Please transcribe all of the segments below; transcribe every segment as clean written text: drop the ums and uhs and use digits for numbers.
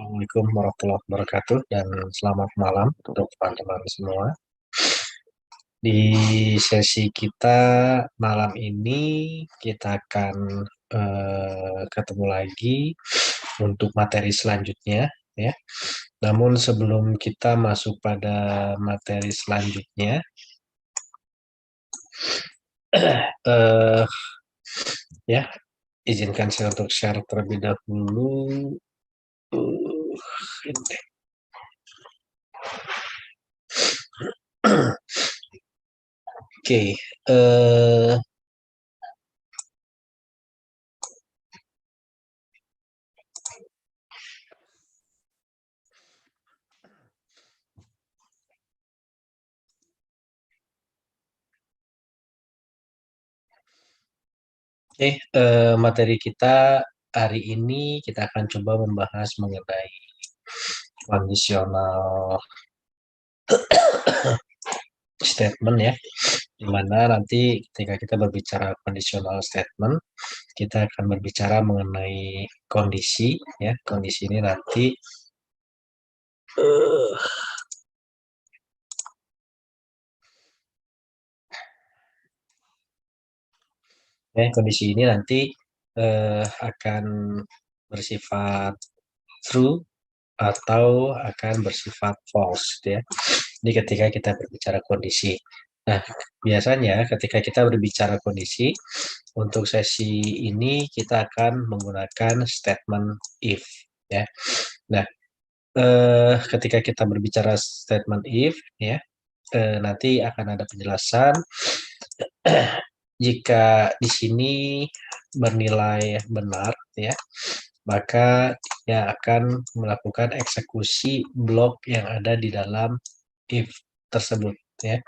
Assalamualaikum warahmatullahi wabarakatuh dan selamat malam untuk teman-teman semua. Di sesi kita malam ini kita akan ketemu lagi untuk materi selanjutnya ya. Namun sebelum kita masuk pada materi selanjutnya, eh, ya izinkan saya untuk share terlebih dahulu. Ini. Oke, materi kita hari ini kita akan coba membahas mengenai conditional statement ya, dimana nanti ketika kita berbicara conditional statement, kita akan berbicara mengenai kondisi ya. Kondisi ini nanti kondisi ini nanti akan bersifat true atau akan bersifat false ya. Jadi ketika kita berbicara kondisi. Nah, biasanya ketika kita berbicara kondisi, untuk sesi ini kita akan menggunakan statement if ya. Nah, ketika kita berbicara statement if ya, nanti akan ada penjelasan jika di sini bernilai benar ya, maka dia akan melakukan eksekusi blok yang ada di dalam if tersebut ya.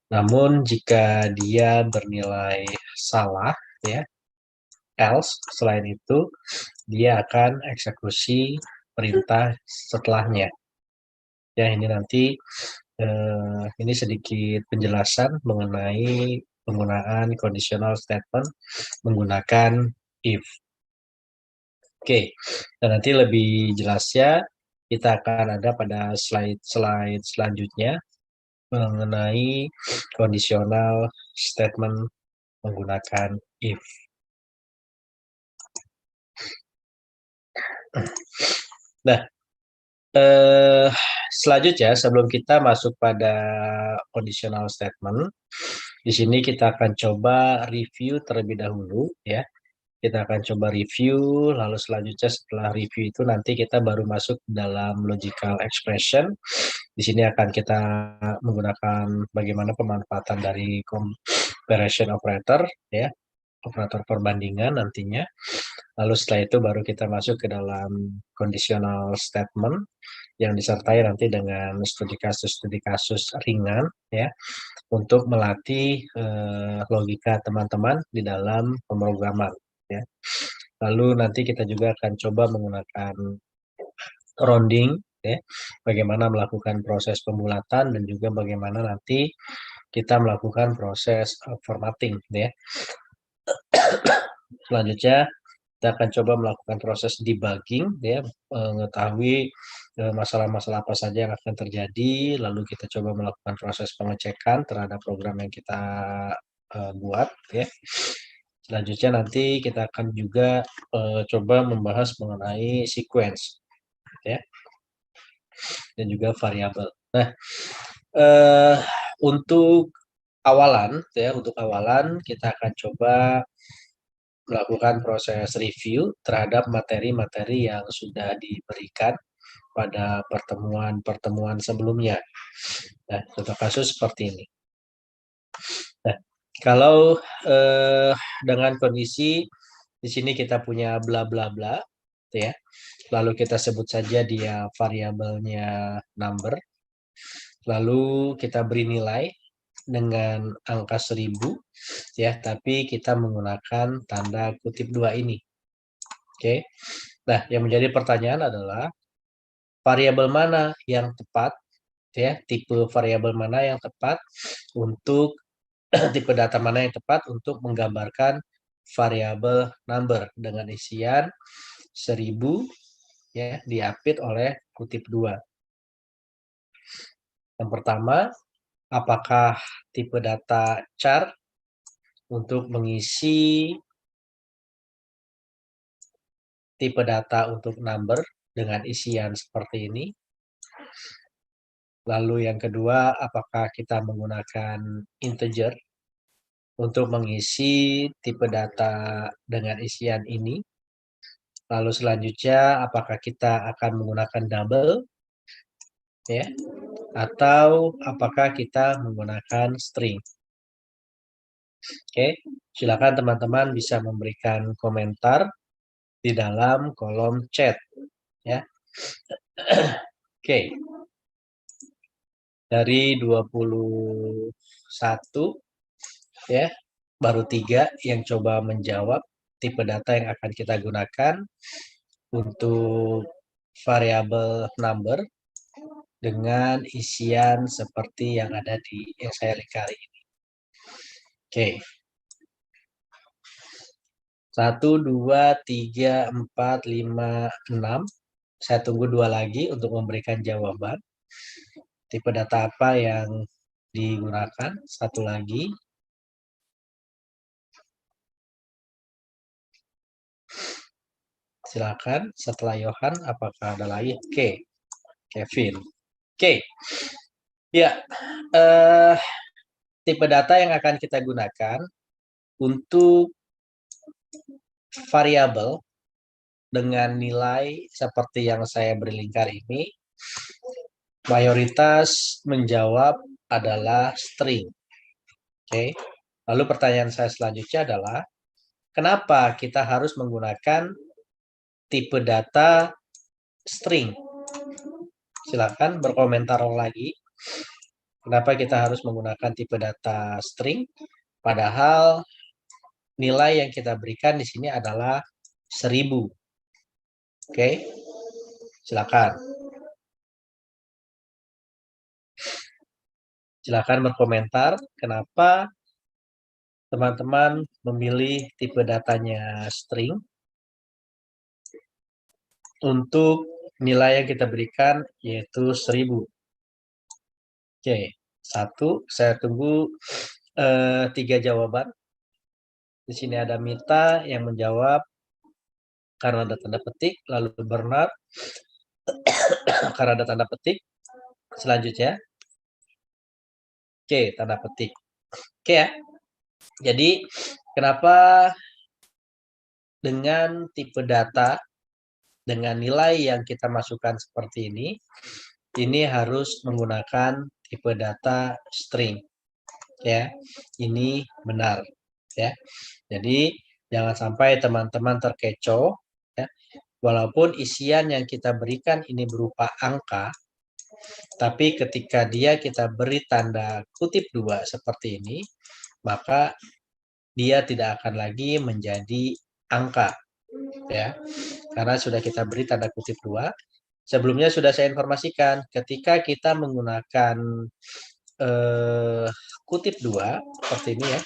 Namun jika dia bernilai salah ya, else, selain itu dia akan eksekusi perintah setelahnya. Ya, ini nanti ini sedikit penjelasan mengenai penggunaan conditional statement menggunakan if. Oke, dan nanti lebih jelasnya kita akan ada pada slide selanjutnya mengenai conditional statement menggunakan if. Nah, selanjutnya sebelum kita masuk pada conditional statement, di sini kita akan coba review terlebih dahulu ya. Kita akan coba review, lalu selanjutnya setelah review itu nanti kita baru masuk dalam logical expression. Di sini akan kita menggunakan bagaimana pemanfaatan dari comparison operator ya, operator perbandingan nantinya. Lalu setelah itu baru kita masuk ke dalam conditional statement yang disertai nanti dengan studi kasus ringan ya, untuk melatih logika teman-teman di dalam pemrograman ya. Lalu nanti kita juga akan coba menggunakan rounding ya, bagaimana melakukan proses pembulatan dan juga bagaimana nanti kita melakukan proses formatting ya. Selanjutnya kita akan coba melakukan proses debugging ya, mengetahui masalah-masalah apa saja yang akan terjadi, lalu kita coba melakukan proses pengecekan terhadap program yang kita buat ya. Selanjutnya nanti kita akan juga coba membahas mengenai sequence ya, dan juga variabel. Nah, untuk awalan kita akan coba melakukan proses review terhadap materi-materi yang sudah diberikan pada pertemuan-pertemuan sebelumnya. Nah, contoh kasus seperti ini. Nah, kalau dengan kondisi di sini kita punya bla bla bla, ya. Lalu kita sebut saja dia variabelnya number. Lalu kita beri nilai dengan angka 1000 ya, tapi kita menggunakan tanda kutip 2 ini. Oke. Nah, yang menjadi pertanyaan adalah variabel mana yang tepat ya, tipe variabel mana yang tepat untuk tipe data mana yang tepat untuk menggambarkan variabel number dengan isian 1000 ya, diapit oleh kutip 2. Yang pertama, apakah tipe data char untuk mengisi tipe data untuk number dengan isian seperti ini. Lalu yang kedua, apakah kita menggunakan integer untuk mengisi tipe data dengan isian ini. Lalu selanjutnya, apakah kita akan menggunakan double, ya, atau apakah kita menggunakan string. Oke, silakan teman-teman bisa memberikan komentar di dalam kolom chat, ya. Oke. Dari 21, ya, baru 3 yang coba menjawab tipe data yang akan kita gunakan untuk variabel number dengan isian seperti yang ada di yang saya lingkari ini. Oke. 1, 2, 3, 4, 5, 6. Saya tunggu 2 lagi untuk memberikan jawaban. Tipe data apa yang digunakan? 1 lagi. Silakan. Setelah Johan, apakah ada lagi? Oke. Kevin. Oke. Ya, tipe data yang akan kita gunakan untuk variabel dengan nilai seperti yang saya beri lingkar ini, mayoritas menjawab adalah string. Oke. Lalu pertanyaan saya selanjutnya adalah, kenapa kita harus menggunakan tipe data string? Silakan berkomentar lagi. Kenapa kita harus menggunakan tipe data string? Padahal nilai yang kita berikan di sini adalah 1000. Oke, silakan. Silakan berkomentar kenapa teman-teman memilih tipe datanya string untuk nilai yang kita berikan yaitu 1000. Oke, 1, saya tunggu 3 jawaban. Di sini ada Mita yang menjawab karena ada tanda petik, lalu Bernard karena ada tanda petik. Selanjutnya, oke, tanda petik. Oke ya. Jadi, kenapa dengan tipe data dengan nilai yang kita masukkan seperti ini harus menggunakan tipe data string. Ya, ini benar. Ya, jadi jangan sampai teman-teman terkecoh. Ya, walaupun isian yang kita berikan ini berupa angka, tapi ketika kita beri tanda kutip 2 seperti ini, maka dia tidak akan lagi menjadi angka, ya, karena sudah kita beri tanda kutip 2. Sebelumnya sudah saya informasikan, ketika kita menggunakan kutip 2 seperti ini ya,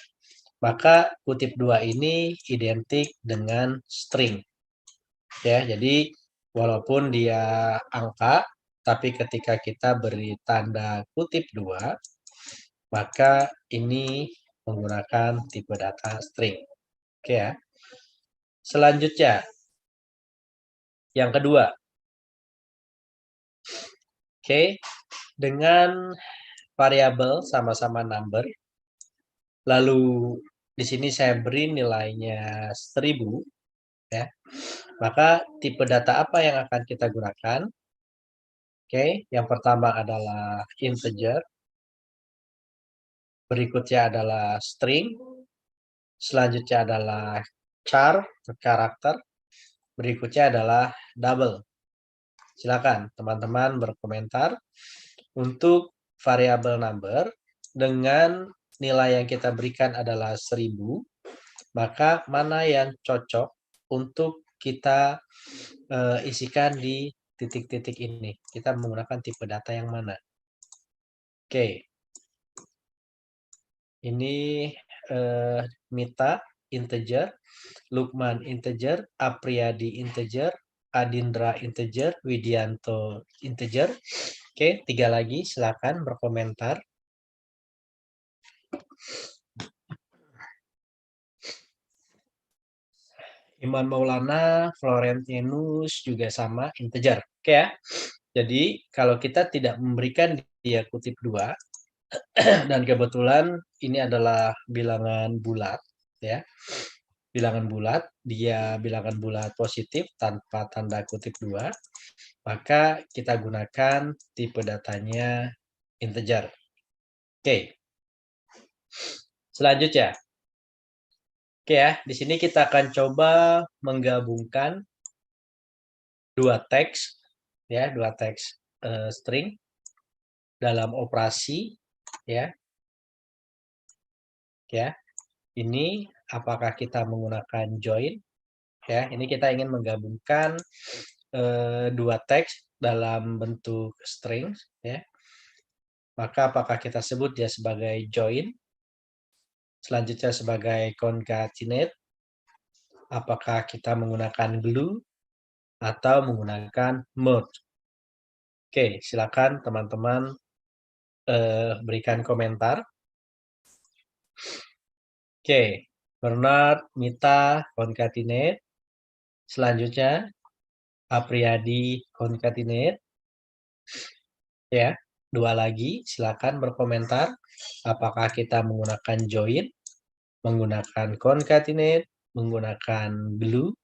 maka kutip 2 ini identik dengan string. Ya, jadi walaupun dia angka, tapi ketika kita beri tanda kutip 2, maka ini menggunakan tipe data string. Oke ya. Selanjutnya, yang kedua. Oke, dengan variabel sama-sama number, lalu di sini saya beri nilainya 1000, ya. Maka tipe data apa yang akan kita gunakan? Oke, yang pertama adalah integer, berikutnya adalah string, selanjutnya adalah char, karakter, berikutnya adalah double. Silakan teman-teman berkomentar untuk variabel number dengan nilai yang kita berikan adalah 1000, maka mana yang cocok untuk kita isikan di titik-titik ini. Kita menggunakan tipe data yang mana? Oke. Ini Mita integer, Lukman integer, Apriyadi integer, Adindra integer, Widianto integer. Oke, 3 lagi, silakan berkomentar. Iman Maulana, Florentinus juga sama integer. Oke ya. Jadi kalau kita tidak memberikan dia kutip 2 dan kebetulan ini adalah bilangan bulat ya. Bilangan bulat, dia bilangan bulat positif tanpa tanda kutip 2, maka kita gunakan tipe datanya integer. Oke. Selanjutnya. Oke ya, di sini kita akan coba menggabungkan dua teks ya, dua teks string dalam operasi ya. Ya. Ini apakah kita menggunakan join ya. Ini kita ingin menggabungkan dua teks dalam bentuk string ya. Maka apakah kita sebut dia sebagai join, selanjutnya sebagai concatenate, apakah kita menggunakan glue atau menggunakan merge. Oke, silakan teman-teman berikan komentar. Oke, Bernard, Mita, concatenate. Selanjutnya, Apriyadi, concatenate. Ya, 2 lagi, silakan berkomentar. Apakah kita menggunakan join, menggunakan concatenate, menggunakan glue,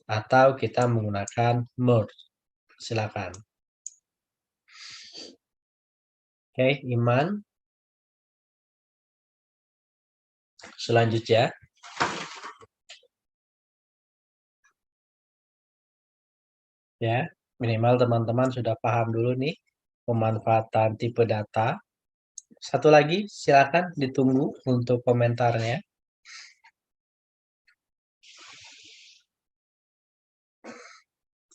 atau kita menggunakan merge. Silakan. Oke, Iman. Selanjutnya, ya, minimal teman-teman sudah paham dulu nih pemanfaatan tipe data. Satu lagi, silakan ditunggu untuk komentarnya.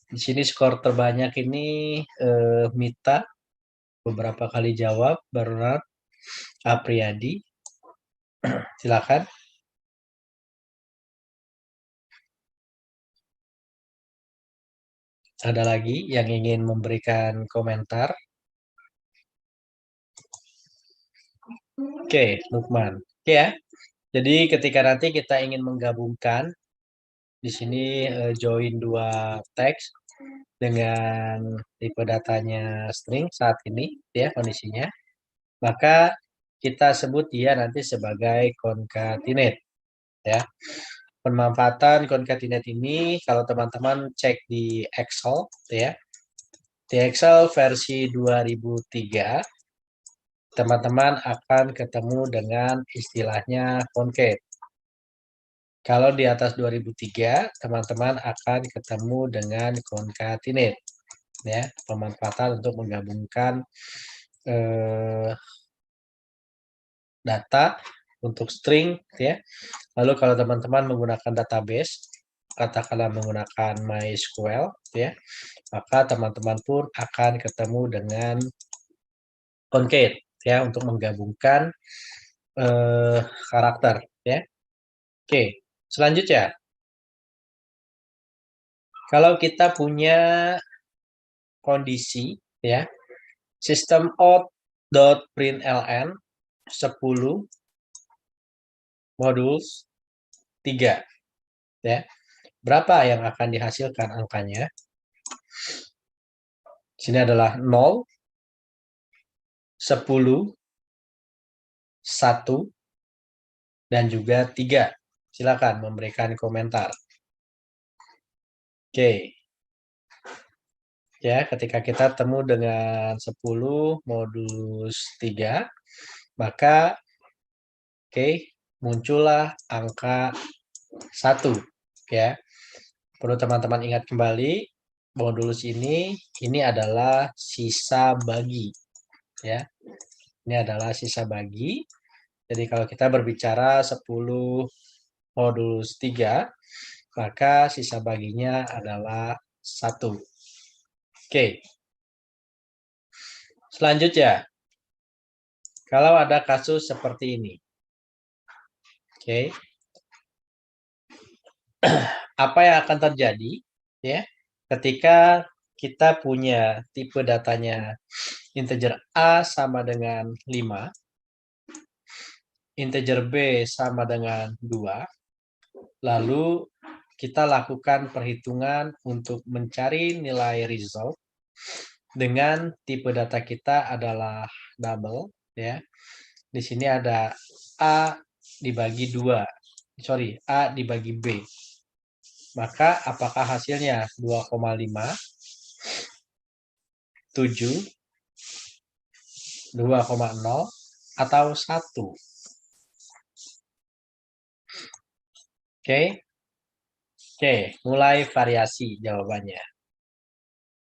Di sini skor terbanyak ini Mita, beberapa kali jawab, Bernard, Apriyadi. Silakan. Ada lagi yang ingin memberikan komentar? Oke, Lukman. Oke ya. Jadi ketika nanti kita ingin menggabungkan di sini join dua teks dengan tipe datanya string saat ini ya kondisinya, maka kita sebut dia nanti sebagai concatenate ya. Pemanfaatan concatenate ini kalau teman-teman cek di Excel ya. Di Excel versi 2003 teman-teman akan ketemu dengan istilahnya concate. Kalau di atas 2003 teman-teman akan ketemu dengan concatenate ya, pemanfaatan untuk menggabungkan data untuk string ya. Lalu kalau teman-teman menggunakan database, katakanlah menggunakan MySQL ya, maka teman-teman pun akan ketemu dengan concate ya untuk menggabungkan karakter ya. Oke, selanjutnya kalau kita punya kondisi ya, sistem out.println 10 moduls 3 ya. Berapa yang akan dihasilkan angkanya? Sini adalah 0, 10, 1, dan juga 3. Silakan memberikan komentar. Oke. Ya, ketika kita temu dengan 10 modulus 3, maka muncullah angka 1 ya. Perlu teman-teman ingat kembali, modulus ini adalah sisa bagi ya. Ini adalah sisa bagi. Jadi kalau kita berbicara 10 modulus 3, maka sisa baginya adalah 1. Oke. Selanjutnya, kalau ada kasus seperti ini. Oke. Apa yang akan terjadi ya Ketika kita punya tipe datanya integer A sama dengan 5, integer B sama dengan 2, lalu kita lakukan perhitungan untuk mencari nilai result dengan tipe data kita adalah double, ya. Di sini ada A dibagi 2, sorry, A dibagi B. Maka apakah hasilnya 2,5, 7, 2,0, atau 1? Oke. Oke, mulai variasi jawabannya.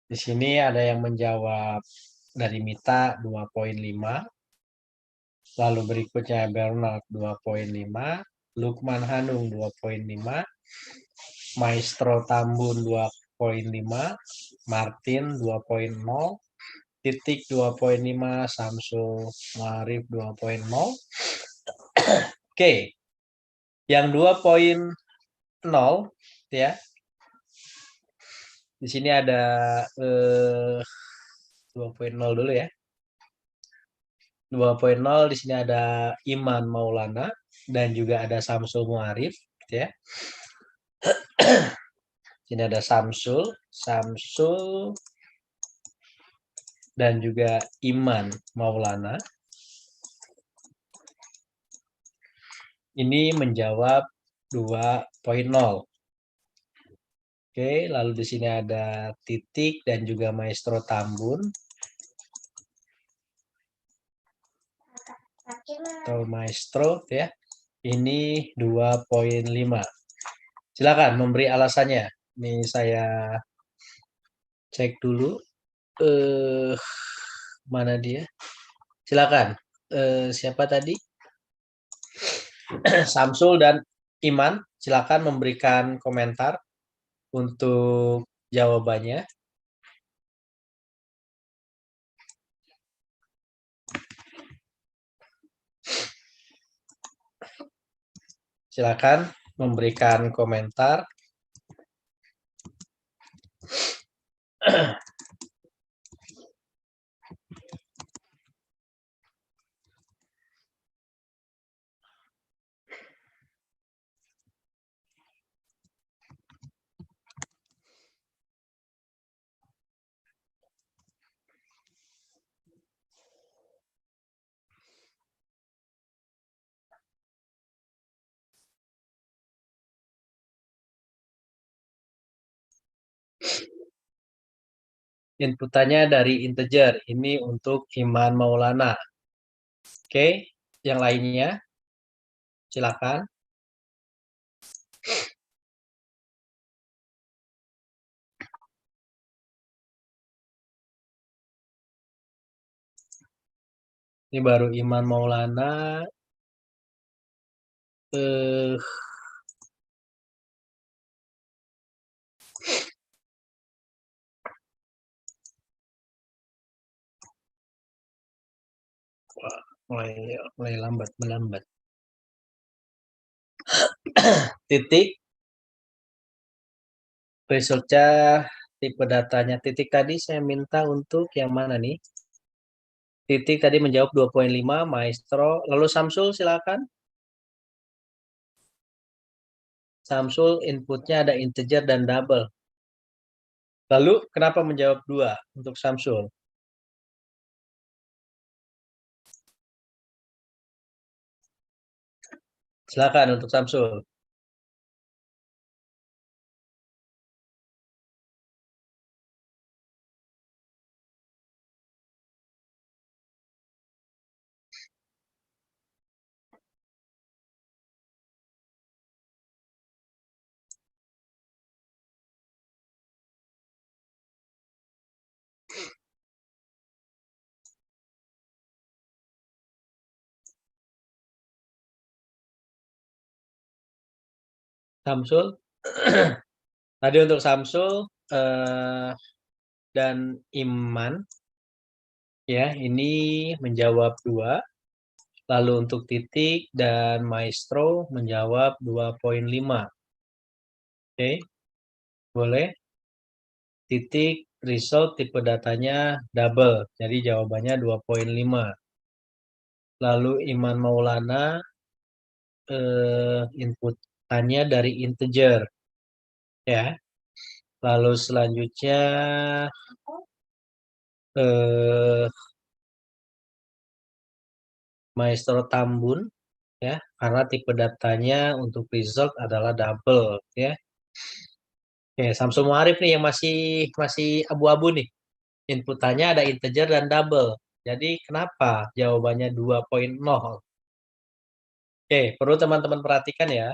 Di sini ada yang menjawab dari Mita 2,5, lalu berikutnya Bernard 2,5, Lukman Hanung 2,5, Maestro Tambun 2,5, Martin 2,0, Titik 2,5, Samsul Marif 2,0. Oke, yang 2,0 ya. Di sini ada 2,0 dulu ya. 2,0 di sini ada Iman Maulana dan juga ada Samsul Muarif ya. Sini ada Samsul dan juga Iman Maulana. Ini menjawab 2,0. Oke, lalu di sini ada Titik dan juga Maestro Tambun. Atau Maestro ya. Ini 2,5. Silakan memberi alasannya. Ini saya cek dulu. Mana dia? Silakan. Siapa tadi? Samsul dan Iman, silakan memberikan komentar untuk jawabannya. Silakan memberikan komentar. Inputannya dari integer. Ini untuk Iman Maulana. Oke, yang lainnya silakan. Ini baru Iman Maulana. Mulai melambat. Titik. Resultnya tipe datanya Titik tadi saya minta untuk yang mana nih? Titik tadi menjawab 2,5, Maestro. Lalu Samsul silakan. Samsul inputnya ada integer dan double. Lalu kenapa menjawab 2 untuk Samsul? Silakan untuk Samsul. Samsul. Tadi untuk Samsul dan Iman ya, ini menjawab 2. Lalu untuk Titik dan Maestro menjawab 2,5. Oke, boleh. titik result tipe datanya double. Jadi jawabannya 2,5. Lalu Iman Maulana inputannya dari integer ya. Lalu selanjutnya eh, Maestro Tambun ya, karena tipe datanya untuk result adalah double ya. Oke, Samsul Muarif nih yang masih masih abu-abu nih. Inputannya ada integer dan double. Jadi kenapa jawabannya 2,0? Oke, perlu teman-teman perhatikan ya.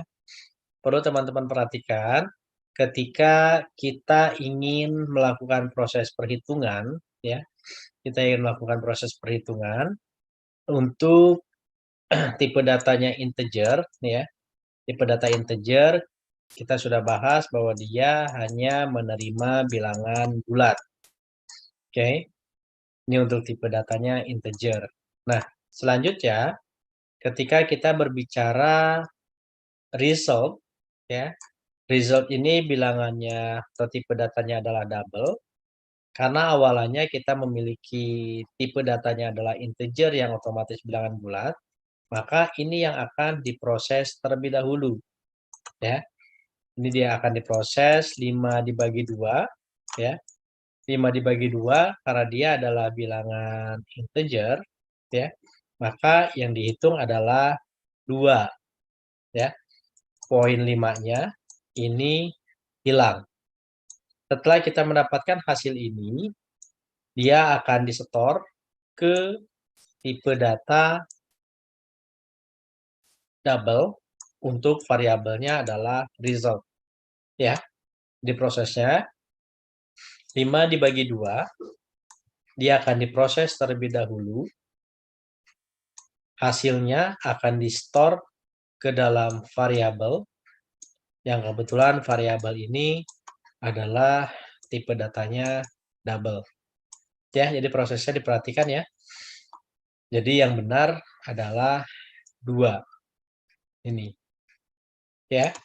Perlu teman-teman perhatikan ketika kita ingin melakukan proses perhitungan ya. Kita ingin melakukan proses perhitungan untuk tipe datanya integer ya. Tipe data integer kita sudah bahas bahwa dia hanya menerima bilangan bulat. Oke. Ini untuk tipe datanya integer. Nah, selanjutnya ketika kita berbicara result ya. Result ini bilangannya atau tipe datanya adalah double karena awalannya kita memiliki tipe datanya adalah integer yang otomatis bilangan bulat, maka ini yang akan diproses terlebih dahulu ya. Ini dia akan diproses 5 dibagi 2 ya. 5 dibagi 2 karena dia adalah bilangan integer ya. Maka yang dihitung adalah 2 ya. Poin 5-nya ini hilang. Setelah kita mendapatkan hasil ini, dia akan disetor ke tipe data double untuk variabelnya adalah result ya. Di prosesnya 5 dibagi 2 dia akan diproses terlebih dahulu, hasilnya akan di-store ke dalam variabel yang kebetulan variabel ini adalah tipe datanya double ya. Jadi prosesnya diperhatikan ya. Jadi yang benar adalah 2 ini ya.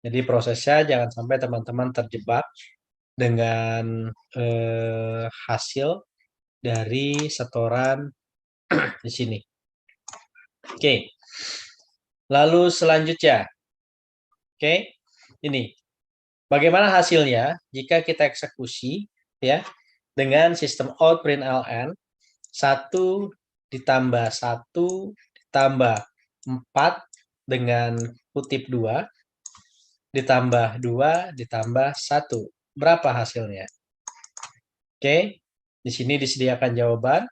Jadi prosesnya jangan sampai teman-teman terjebak dengan hasil dari setoran di sini. Oke. Lalu selanjutnya. Oke. Ini. Bagaimana hasilnya jika kita eksekusi ya dengan sistem out println 1 ditambah 1 ditambah 4 dengan kutip 2 ditambah 2 ditambah 1. Berapa hasilnya? Oke, di sini disediakan jawaban.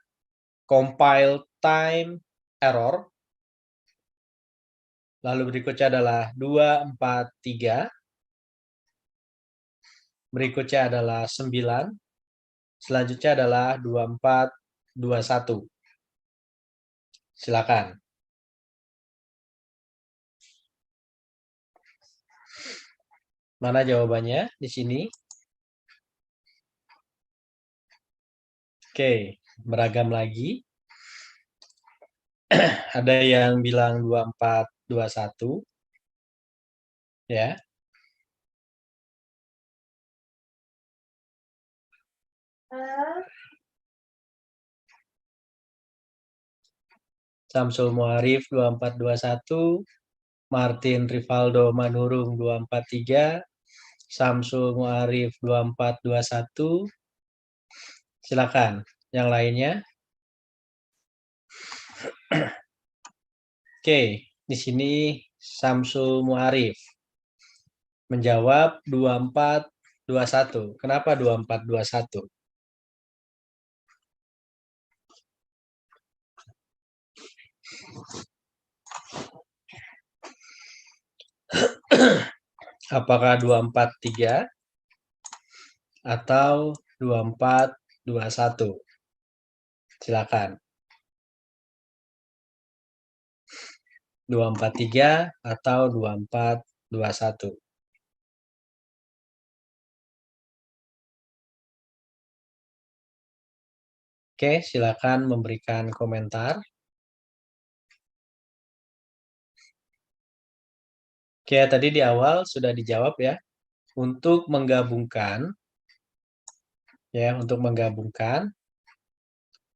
Compile time error. Lalu berikutnya adalah 243. Berikutnya adalah 9. Selanjutnya adalah 2421. Silakan. Mana jawabannya di sini? Oke, beragam lagi. Ada yang bilang 2421 ya. Samsul Muarif 2421, Martin Rivaldo Manurung 243, Samsul Muarif 2421. Silakan. Yang lainnya. Oke, di sini Samsul Muarif menjawab 2421. Kenapa 2421? Apakah 243 atau 2421? Silakan. 243 atau 2421? Oke, silakan memberikan komentar. Oke, tadi di awal sudah dijawab ya. untuk menggabungkan, ya, untuk menggabungkan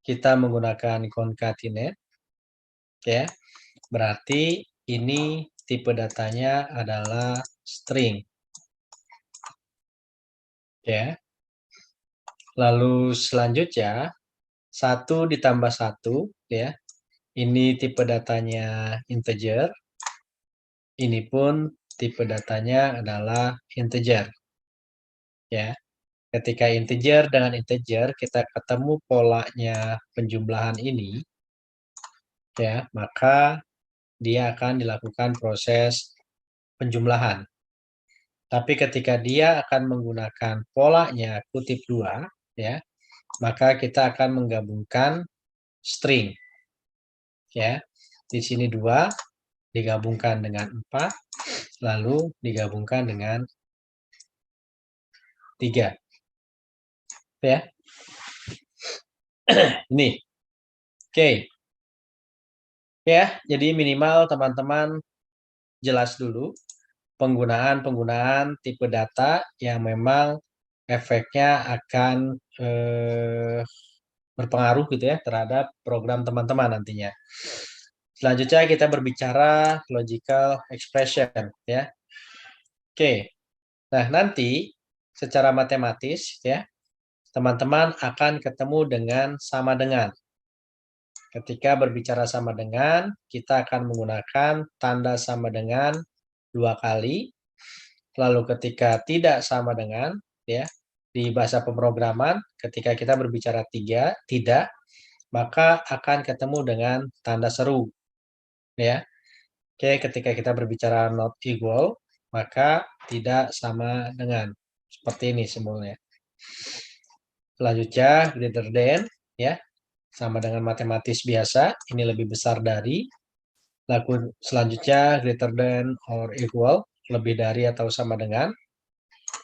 kita menggunakan concatenate, ya. Berarti ini tipe datanya adalah string, ya. Lalu selanjutnya 1 ditambah 1, ya. Ini tipe datanya integer. Ini pun tipe datanya adalah integer, ya. Ketika integer dengan integer kita ketemu polanya penjumlahan ini, ya, maka dia akan dilakukan proses penjumlahan. Tapi ketika dia akan menggunakan polanya kutip 2, ya, maka kita akan menggabungkan string, ya. Di sini 2 digabungkan dengan 4, lalu digabungkan dengan 3, ya. Ini. Oke. Ya, jadi minimal teman-teman jelas dulu penggunaan-penggunaan tipe data yang memang efeknya akan, berpengaruh gitu ya terhadap program teman-teman nantinya. Selanjutnya kita berbicara logical expression, ya. Oke. Nah, nanti secara matematis ya, teman-teman akan ketemu dengan sama dengan. Ketika berbicara sama dengan, kita akan menggunakan tanda sama dengan 2 kali. Lalu ketika tidak sama dengan, ya, di bahasa pemrograman ketika kita berbicara tidak, maka akan ketemu dengan tanda seru, ya. Oke, ketika kita berbicara not equal, maka tidak sama dengan. Seperti ini simbolnya. Selanjutnya greater than, ya. Sama dengan matematis biasa, ini lebih besar dari. Lalu selanjutnya greater than or equal, lebih dari atau sama dengan,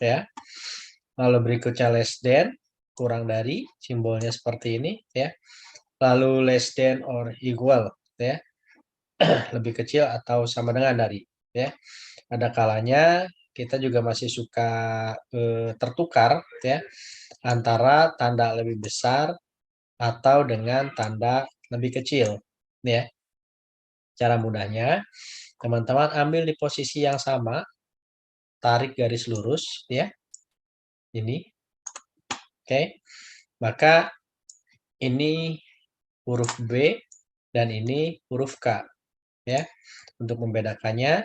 ya. Lalu berikutnya less than, kurang dari, simbolnya seperti ini, ya. Lalu less than or equal, ya. Lebih kecil atau sama dengan dari, ya. Ada kalanya kita juga masih suka tertukar, ya, antara tanda lebih besar atau dengan tanda lebih kecil, ya. Cara mudahnya, teman-teman ambil di posisi yang sama, tarik garis lurus, ya. Ini. Oke. Maka ini huruf B dan ini huruf K, ya. Untuk membedakannya,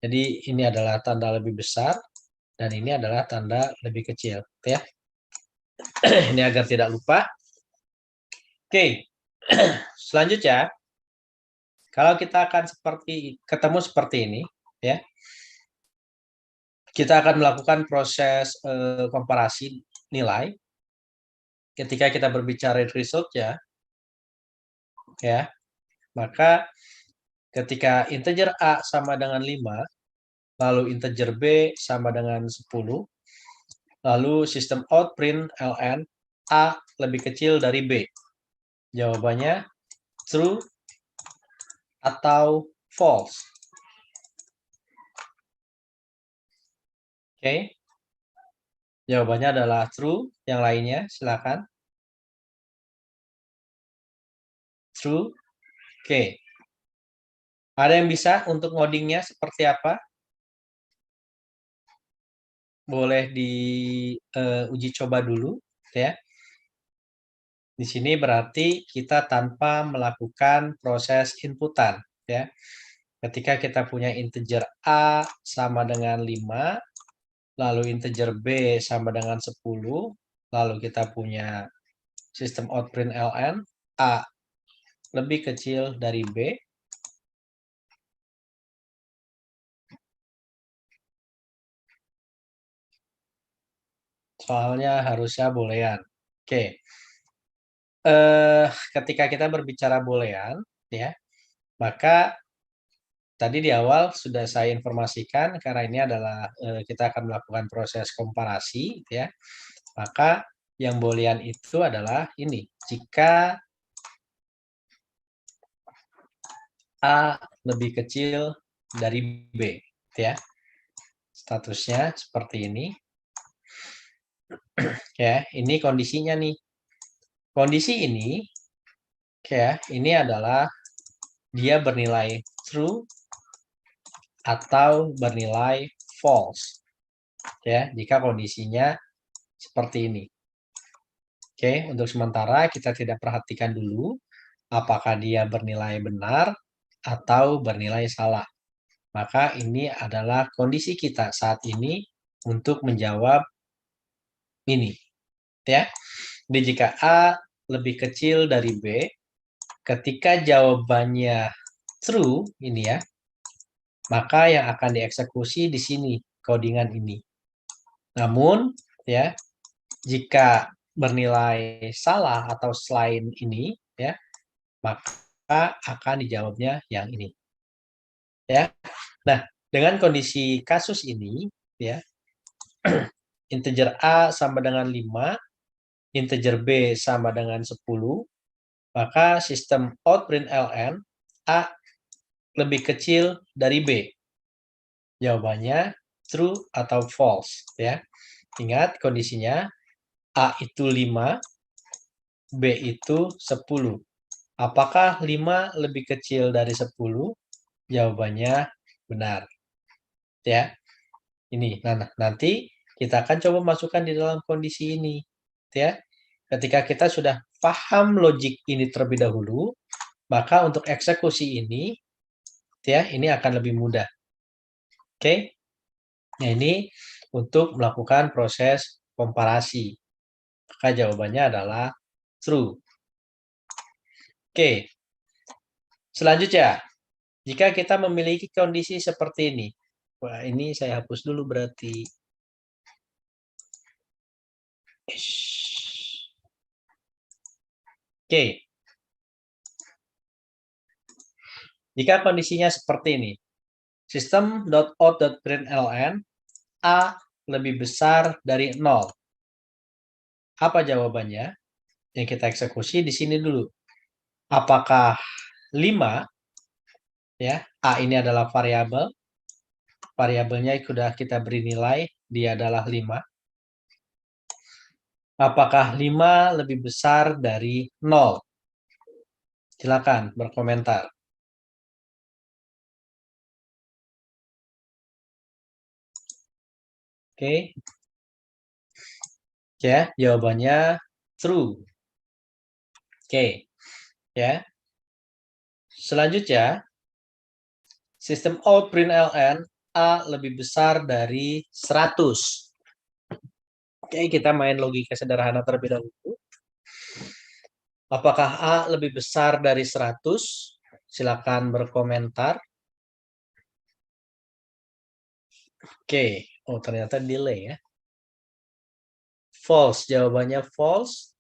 jadi ini adalah tanda lebih besar dan ini adalah tanda lebih kecil, ya. Ini agar tidak lupa. Oke. Selanjutnya, kalau kita akan ketemu seperti ini, ya. Kita akan melakukan proses komparasi nilai. Ketika kita berbicara result-nya, ya, maka ketika integer A sama dengan 5, lalu integer B sama dengan 10, lalu sistem out print ln A lebih kecil dari B. Jawabannya true atau false. Oke. Jawabannya adalah true. Yang lainnya silakan. True. Oke. Ada yang bisa untuk ngodingnya seperti apa? Boleh diuji coba dulu, ya. Di sini berarti kita tanpa melakukan proses inputan, ya. Ketika kita punya integer A sama dengan 5, lalu integer B sama dengan 10, lalu kita punya sistem out print ln, A lebih kecil dari B, soalnya harusnya boolean. Oke. Ketika kita berbicara boolean, ya, maka tadi di awal sudah saya informasikan karena ini adalah kita akan melakukan proses komparasi, ya. Maka yang boolean itu adalah ini. Jika A lebih kecil dari B, ya. Statusnya seperti ini. Ya, ini kondisinya nih. Kondisi ini ya, ini adalah dia bernilai true atau bernilai false. Ya, jika kondisinya seperti ini. Oke, untuk sementara kita tidak perhatikan dulu apakah dia bernilai benar atau bernilai salah. Maka ini adalah kondisi kita saat ini untuk menjawab ini. Ya. Jadi jika A lebih kecil dari B, ketika jawabannya true ini ya, maka yang akan dieksekusi di sini codingan ini. Namun ya, jika bernilai salah atau selain ini ya, maka akan dijawabnya yang ini. Ya. Nah, dengan kondisi kasus ini ya, integer A sama dengan 5, integer B sama dengan 10, maka sistem out_println A lebih kecil dari B. Jawabannya true atau false ya. Ingat kondisinya A itu 5, B itu 10. Apakah 5 lebih kecil dari 10? Jawabannya benar. Ya. Ini. Nah, nanti kita akan coba masukkan di dalam kondisi ini, ya. Ketika kita sudah paham logik ini terlebih dahulu, maka untuk eksekusi ini, ya, ini akan lebih mudah. Oke? Nah, ini untuk melakukan proses komparasi. Maka jawabannya adalah true. Oke. Selanjutnya, jika kita memiliki kondisi seperti ini. Wah, ini saya hapus dulu berarti. Oke. Jika kondisinya seperti ini. System.out.println A lebih besar dari 0. Apa jawabannya? Yang kita eksekusi di sini dulu. Apakah 5 ya, A ini adalah variabel. Variabelnya sudah kita beri nilai, dia adalah 5. Apakah 5 lebih besar dari 0? Silakan berkomentar. Oke. Ya, jawabannya true. Oke. Ya. Selanjutnya, sistem out_println A lebih besar dari 100. Oke, kita main logika sederhana terlebih dahulu. Apakah A lebih besar dari 100? Silakan berkomentar. Oke. Oh, ternyata delay ya. False. Jawabannya false.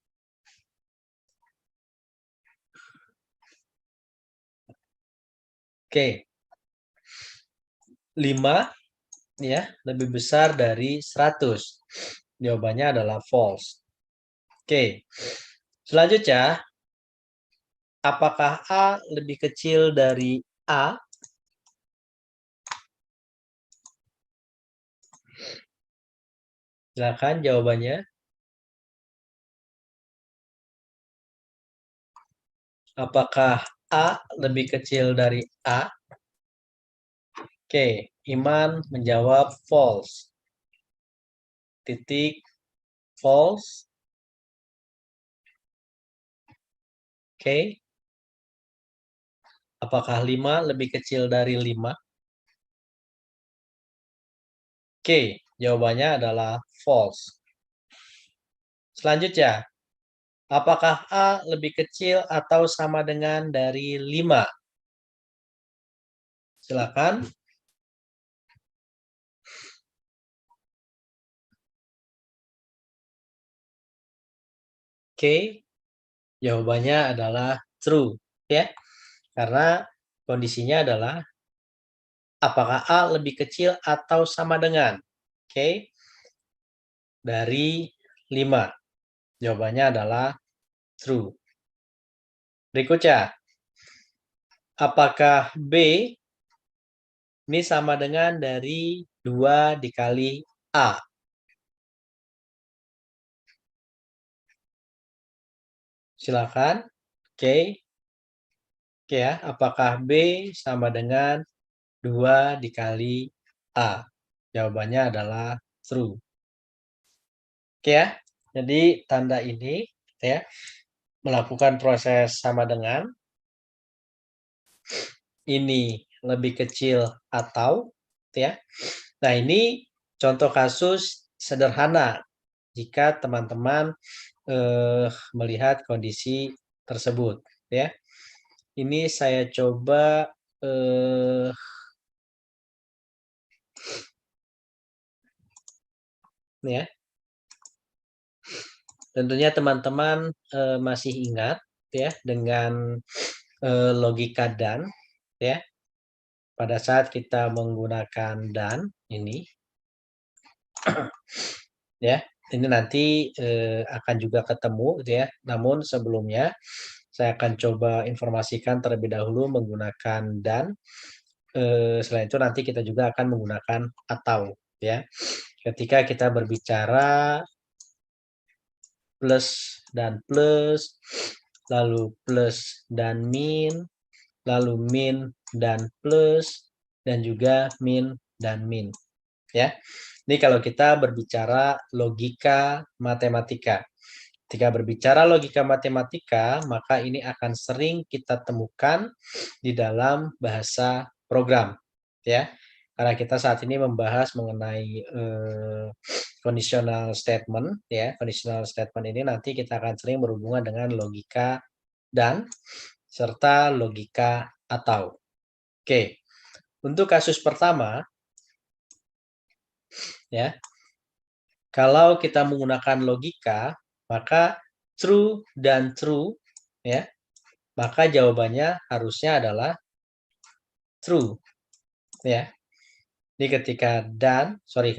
Oke. 5 ya, lebih besar dari 100. Jawabannya adalah false. Oke. Selanjutnya, apakah A lebih kecil dari A? Silakan jawabannya. Apakah A lebih kecil dari A? Oke, Iman menjawab false. Titik false. Oke. Apakah 5 lebih kecil dari 5? Oke, jawabannya adalah false. Selanjutnya, apakah A lebih kecil atau sama dengan dari 5? Silakan. Oke, jawabannya adalah true, ya. Karena kondisinya adalah apakah A lebih kecil atau sama dengan? Oke. Dari 5. Jawabannya adalah true. Berikutnya, apakah B ini sama dengan dari 2 dikali A. Silakan. Oke. Oke ya, apakah B sama dengan 2 dikali A? Jawabannya adalah true. Oke ya, jadi tanda ini ya melakukan proses sama dengan ini lebih kecil atau ya. Nah, ini contoh kasus sederhana jika teman-teman melihat kondisi tersebut ya. Ini saya coba ya. Tentunya teman-teman masih ingat ya dengan logika dan ya. Pada saat kita menggunakan dan ini ya, ini nanti akan juga ketemu gitu ya. Namun sebelumnya saya akan coba informasikan terlebih dahulu menggunakan dan selain itu nanti kita juga akan menggunakan atau ya. Ketika kita berbicara plus dan plus, lalu plus dan min, lalu min dan plus, dan juga min dan min. Ya, ini kalau kita berbicara logika matematika. Ketika berbicara logika matematika, maka ini akan sering kita temukan di dalam bahasa program, ya. Karena kita saat ini membahas mengenai conditional statement, ya. Conditional statement ini nanti kita akan sering berhubungan dengan logika dan serta logika atau. Oke, untuk kasus pertama, ya, kalau kita menggunakan logika, maka true dan true, ya, maka jawabannya harusnya adalah true, ya. Jadi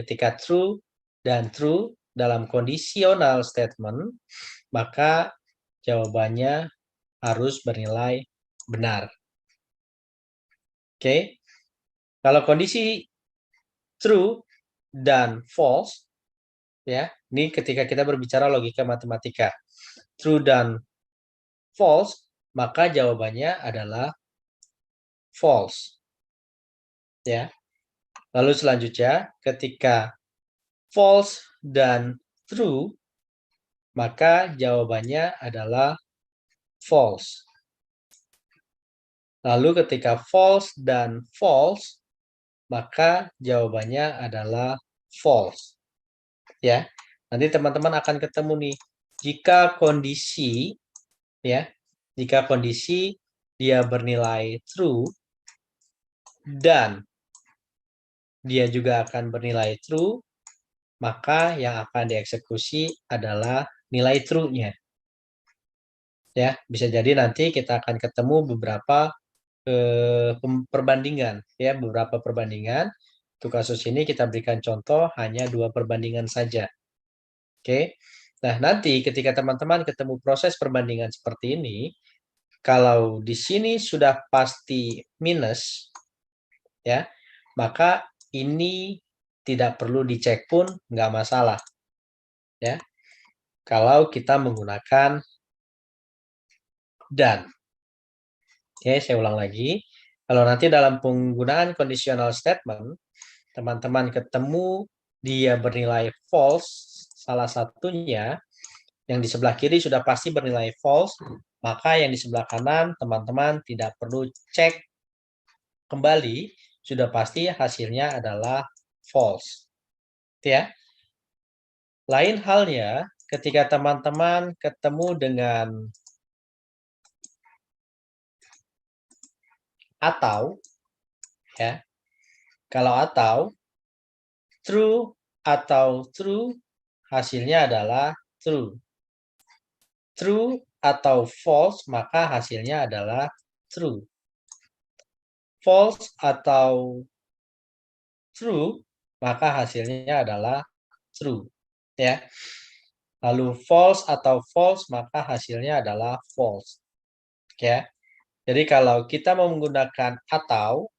ketika true dan true dalam conditional statement, maka jawabannya harus bernilai benar. Oke. Kalau kondisi true dan false, ya, ini ketika kita berbicara logika matematika. True dan false, maka jawabannya adalah false. Ya. Lalu selanjutnya, ketika false dan true, maka jawabannya adalah false. Lalu ketika false dan false, maka jawabannya adalah false. Ya. Nanti teman-teman akan ketemu nih, jika kondisi dia bernilai true dan dia juga akan bernilai true, maka yang akan dieksekusi adalah nilai true-nya. Ya, bisa jadi nanti kita akan ketemu beberapa perbandingan, ya, beberapa perbandingan. Untuk kasus ini kita berikan contoh hanya 2 perbandingan saja. Oke. Nah, nanti ketika teman-teman ketemu proses perbandingan seperti ini, kalau di sini sudah pasti minus, ya, maka ini tidak perlu dicek pun nggak masalah, ya. Kalau kita menggunakan dan. Oke, saya ulang lagi. Kalau nanti dalam penggunaan conditional statement, teman-teman ketemu dia bernilai false, salah satunya, yang di sebelah kiri sudah pasti bernilai false, maka yang di sebelah kanan teman-teman tidak perlu cek kembali, sudah pasti hasilnya adalah false. Ya. Lain halnya ketika teman-teman ketemu dengan atau, ya. Kalau atau true atau true, hasilnya adalah true. True atau false, maka hasilnya adalah true. False atau true, maka hasilnya adalah true. Ya. Lalu false atau false, maka hasilnya adalah false. Ya. Jadi kalau kita mau menggunakan atau,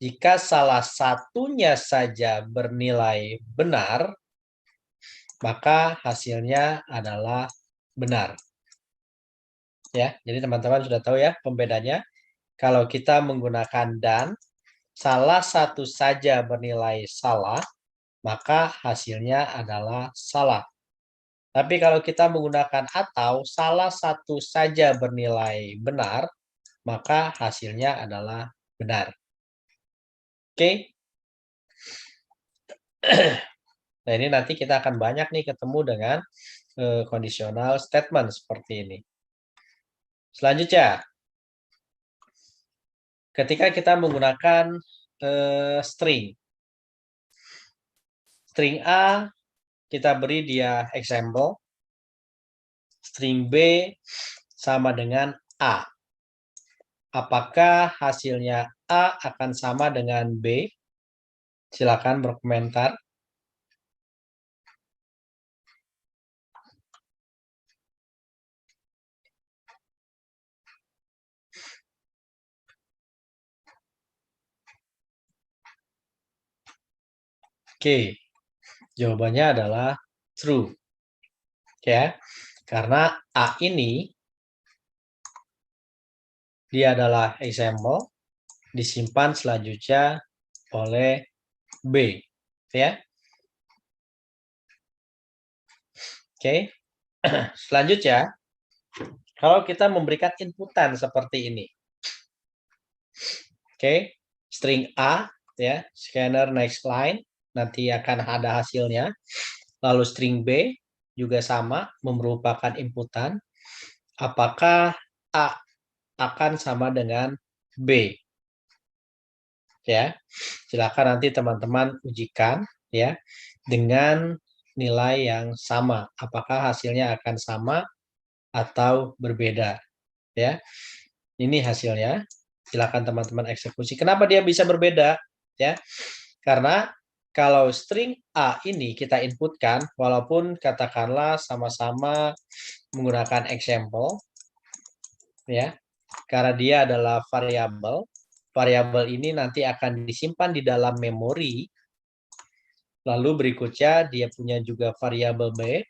jika salah satunya saja bernilai benar, maka hasilnya adalah benar. Ya, jadi teman-teman sudah tahu ya pembedanya. Kalau kita menggunakan dan, salah satu saja bernilai salah, maka hasilnya adalah salah. Tapi kalau kita menggunakan atau, salah satu saja bernilai benar, maka hasilnya adalah benar. Oke? Nah, ini nanti kita akan banyak nih ketemu dengan conditional statement seperti ini. Selanjutnya, ketika kita menggunakan string. String A, kita beri dia example. String B sama dengan A. Apakah hasilnya A akan sama dengan B? Silakan berkomentar. Oke, jawabannya adalah true. Ya, karena A ini dia adalah example, disimpan selanjutnya oleh B. Ya. Oke. Selanjutnya, kalau kita memberikan inputan seperti ini. Oke, string A ya, scanner next line nanti akan ada hasilnya. Lalu string B juga sama, merupakan inputan. Apakah A akan sama dengan B? Ya, silakan nanti teman-teman ujikan ya dengan nilai yang sama. Apakah hasilnya akan sama atau berbeda? Ya, ini hasilnya. Silakan teman-teman eksekusi. Kenapa dia bisa berbeda? Ya, karena kalau string A ini kita inputkan, walaupun katakanlah sama-sama menggunakan example, ya, karena dia adalah variabel, variabel ini nanti akan disimpan di dalam memori. Lalu berikutnya dia punya juga variabel B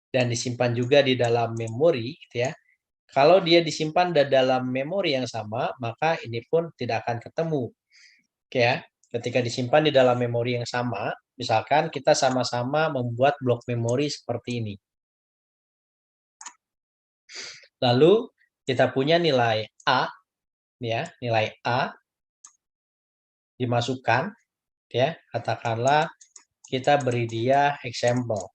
dan disimpan juga di dalam memori, gitu ya. Kalau dia disimpan di dalam memori yang sama, maka ini pun tidak akan ketemu. Oke ya, ketika disimpan di dalam memori yang sama, misalkan kita sama-sama membuat blok memori seperti ini. Lalu kita punya nilai A, ya, nilai A dimasukkan, ya, katakanlah kita beri dia example.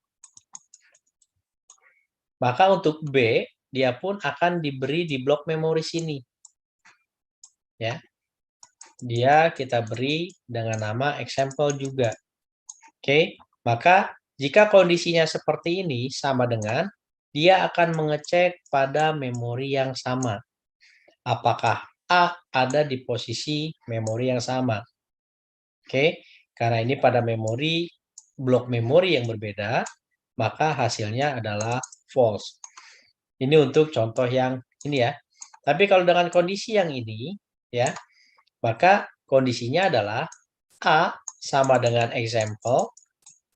Maka untuk B, dia pun akan diberi di blok memori sini. Ya. Dia kita beri dengan nama example juga. Oke, maka jika kondisinya seperti ini sama dengan dia akan mengecek pada memori yang sama. Apakah A ada di posisi memori yang sama? Oke, karena ini pada memori blok memori yang berbeda, maka hasilnya adalah false. Ini untuk contoh yang ini ya. Tapi kalau dengan kondisi yang ini ya, maka kondisinya adalah A sama dengan example,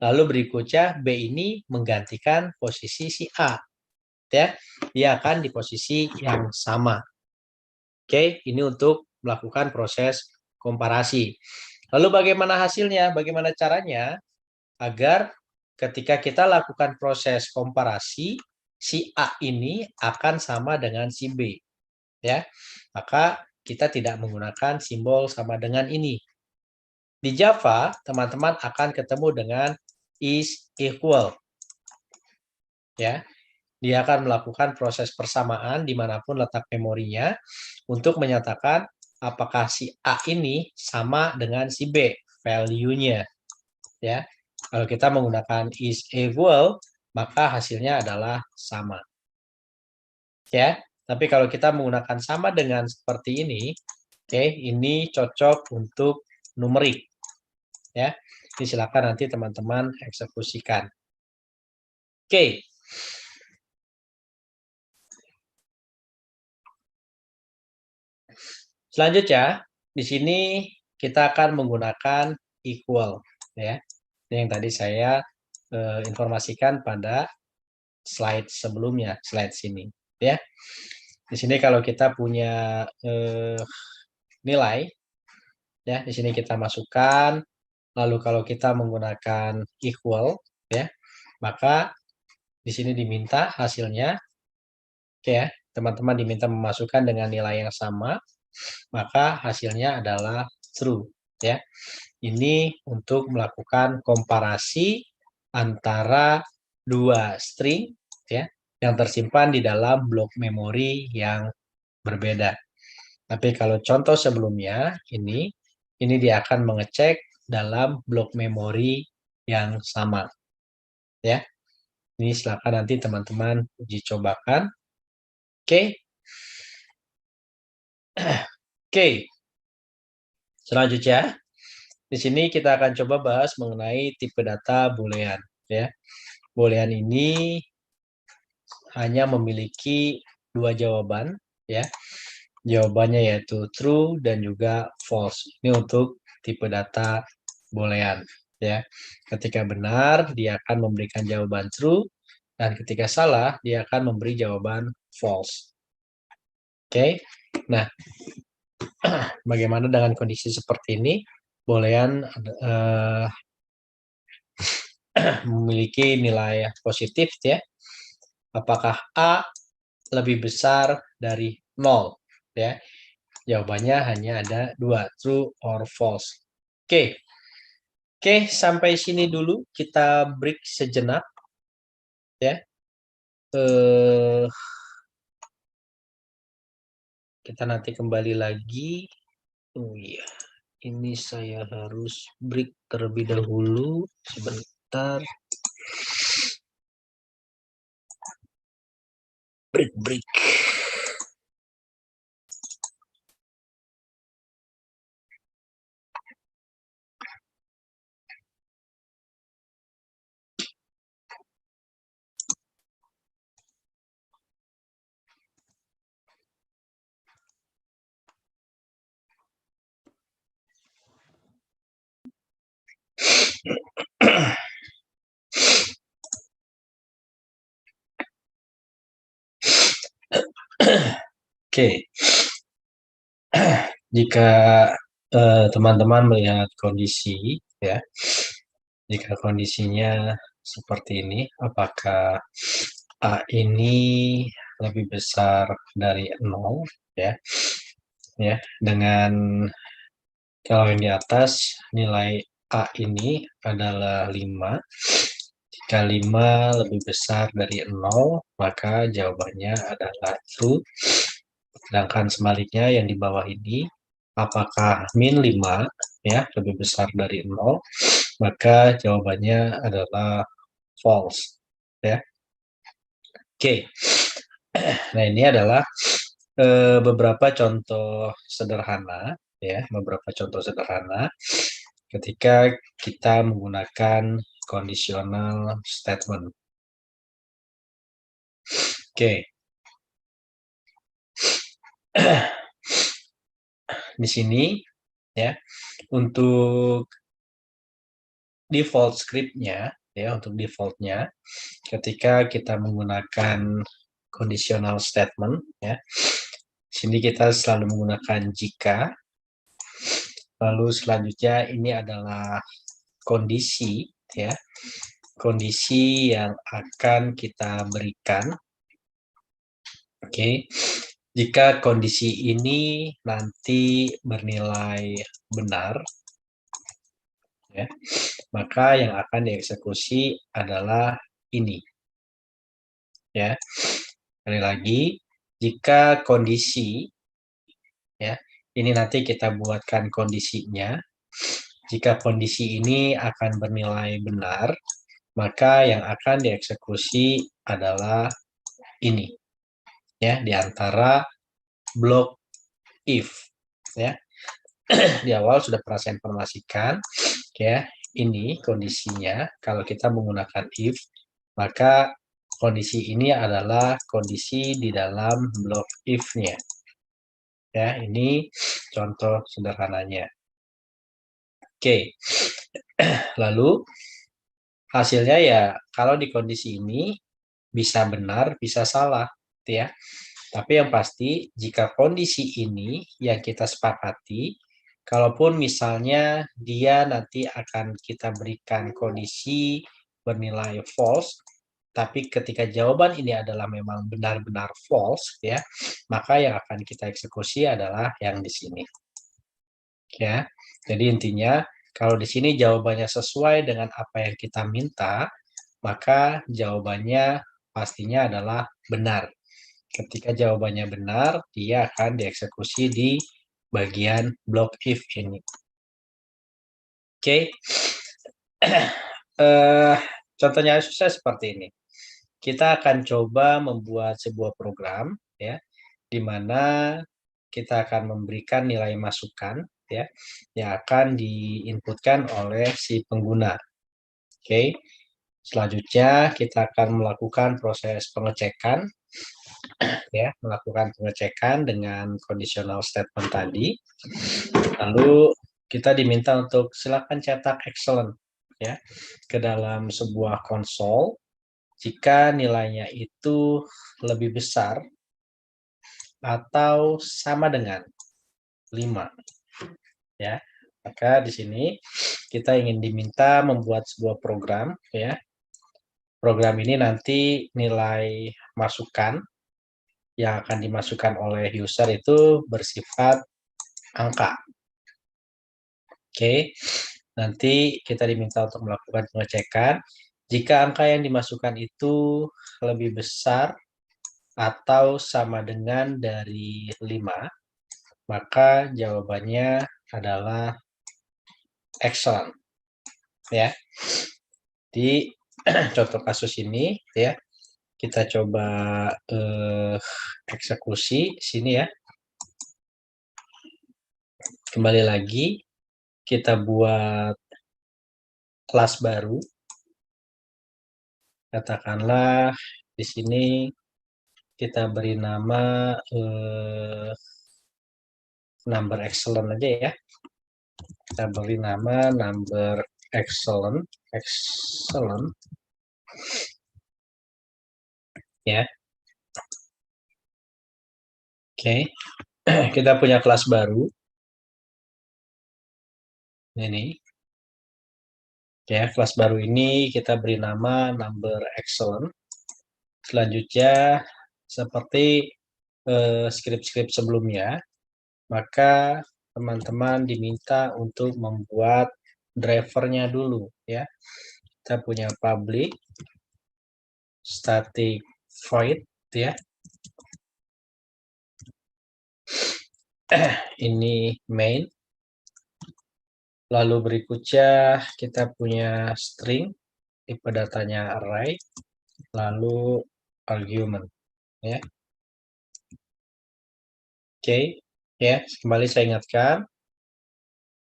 lalu berikutnya B ini menggantikan posisi si A. Ya, dia akan di posisi yang sama. Oke, ini untuk melakukan proses komparasi. Lalu bagaimana hasilnya? Bagaimana caranya agar ketika kita lakukan proses komparasi, si A ini akan sama dengan si B. Ya, maka kita tidak menggunakan simbol sama dengan ini. Di Java, teman-teman akan ketemu dengan is equal. Ya, dia akan melakukan proses persamaan dimanapun letak memorinya untuk menyatakan apakah si A ini sama dengan si B, value-nya. Ya, kalau kita menggunakan is equal, maka hasilnya adalah sama. Ya, tapi kalau kita menggunakan sama dengan seperti ini, oke, ini cocok untuk numerik. Ya, ini silakan nanti teman-teman eksekusikan. Oke. Selanjutnya, di sini kita akan menggunakan equal, ya. Ini yang tadi saya informasikan pada slide sebelumnya, slide sini, ya. Di sini kalau kita punya nilai, ya, di sini kita masukkan. Lalu kalau kita menggunakan equal, ya, maka di sini diminta hasilnya, oke ya, teman-teman diminta memasukkan dengan nilai yang sama, maka hasilnya adalah true, ya. Ini untuk melakukan komparasi antara dua string, ya, yang tersimpan di dalam blok memori yang berbeda. Tapi kalau contoh sebelumnya, ini dia akan mengecek dalam blok memori yang sama, ya. Ini silakan nanti teman-teman uji cobakan. Oke. Oke. Selanjutnya, di sini kita akan coba bahas mengenai tipe data boolean, ya. Boolean ini hanya memiliki dua jawaban, ya. Jawabannya yaitu true dan juga false. Ini untuk tipe data boolean, ya. Ketika benar, dia akan memberikan jawaban true, dan ketika salah, dia akan memberi jawaban false. Oke. Nah, bagaimana dengan kondisi seperti ini? Boolean memiliki nilai positif, ya. Apakah A lebih besar dari 0? Ya. Jawabannya hanya ada dua, true or false. Oke. Oke, sampai sini dulu kita break sejenak, ya. Kita nanti kembali lagi. Oh iya, ini saya harus break terlebih dahulu sebentar. Break. Oke. Jika teman-teman melihat kondisi, ya, jika kondisinya seperti ini, apakah A ini lebih besar dari 0, ya, dengan kalau yang di atas nilai A ini adalah 5. Jika 5 lebih besar dari 0, maka jawabannya adalah true. Sedangkan sebaliknya yang di bawah ini, apakah min 5, ya, lebih besar dari 0, maka jawabannya adalah false, ya. Oke. Nah, ini adalah beberapa contoh sederhana, ya, beberapa contoh sederhana ketika kita menggunakan conditional statement. Oke. Di sini, ya, untuk default script-nya, ya, untuk default-nya ketika kita menggunakan conditional statement, ya. Sini kita selalu menggunakan jika. Lalu selanjutnya ini adalah kondisi, ya. Kondisi yang akan kita berikan. Oke. Jika kondisi ini nanti bernilai benar, ya, maka yang akan dieksekusi adalah ini, ya. Sekali lagi, jika kondisi, ya, ini nanti kita buatkan kondisinya. Jika kondisi ini akan bernilai benar, maka yang akan dieksekusi adalah ini, ya, di antara blok if, ya. Di awal sudah pernah saya informasikan, ya, ini kondisinya kalau kita menggunakan if, maka kondisi ini adalah kondisi di dalam blok if-nya. Ya, ini contoh sederhananya. Oke. Lalu hasilnya ya kalau di kondisi ini bisa benar, bisa salah, gitu ya. Tapi yang pasti jika kondisi ini yang kita sepakati, kalaupun misalnya dia nanti akan kita berikan kondisi bernilai false, tapi ketika jawaban ini adalah memang benar-benar false, ya, maka yang akan kita eksekusi adalah yang di sini. Ya, jadi intinya kalau di sini jawabannya sesuai dengan apa yang kita minta, maka jawabannya pastinya adalah benar. Ketika jawabannya benar, dia akan dieksekusi di bagian block if ini. Oke. Contohnya susah seperti ini. Kita akan coba membuat sebuah program ya, di mana kita akan memberikan nilai masukan ya, yang akan diinputkan oleh si pengguna. Oke. Selanjutnya kita akan melakukan proses pengecekan ya, melakukan pengecekan dengan conditional statement tadi. Lalu kita diminta untuk silakan cetak excellent ya ke dalam sebuah konsol jika nilainya itu lebih besar atau sama dengan 5 ya. Maka di sini kita ingin diminta membuat sebuah program ya. Program ini nanti nilai masukan yang akan dimasukkan oleh user itu bersifat angka. Oke, nanti kita diminta untuk melakukan pengecekan. Jika angka yang dimasukkan itu lebih besar atau sama dengan dari 5, maka jawabannya adalah excellent. Ya. Di contoh kasus ini ya, kita coba eksekusi sini ya. Kembali lagi kita buat kelas baru. Katakanlah di sini kita beri nama number excellent aja ya. Kita beri nama number excellent ya. Oke. Kita punya kelas baru. Ini. Ya, kelas baru ini kita beri nama number excellent. Selanjutnya seperti skrip-skrip sebelumnya, maka teman-teman diminta untuk membuat drivernya dulu ya. Kita punya public static void ya. Ini main. Lalu berikutnya kita punya string, tipe datanya array, lalu argument ya. Oke, ya, kembali saya ingatkan,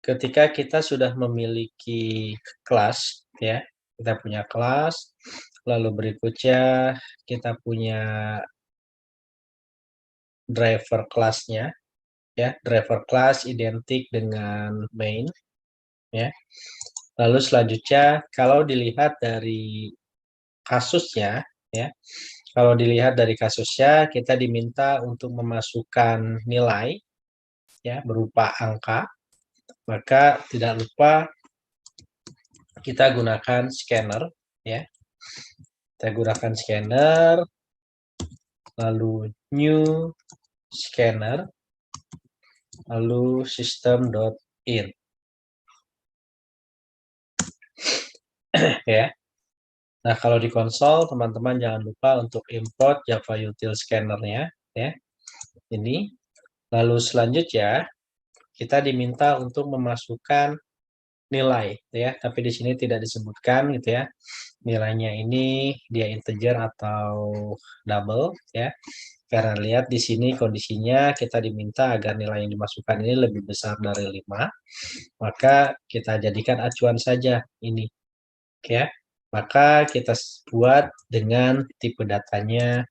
ketika kita sudah memiliki kelas ya, kita punya kelas, lalu berikutnya kita punya driver kelasnya ya, driver kelas identik dengan main ya. Lalu selanjutnya kalau dilihat dari kasusnya ya, kalau dilihat dari kasusnya kita diminta untuk memasukkan nilai ya berupa angka, maka tidak lupa kita gunakan scanner ya. Kita gunakan scanner, lalu new scanner, lalu system.in ya. Nah, kalau di konsol teman-teman jangan lupa untuk import Java Util Scanner-nya ya. Ini. Lalu selanjutnya kita diminta untuk memasukkan nilai ya, tapi di sini tidak disebutkan gitu ya. Nilainya ini dia integer atau double ya. Karena lihat di sini kondisinya kita diminta agar nilai yang dimasukkan ini lebih besar dari 5, maka kita jadikan acuan saja ini. Ya. Maka kita buat dengan tipe datanya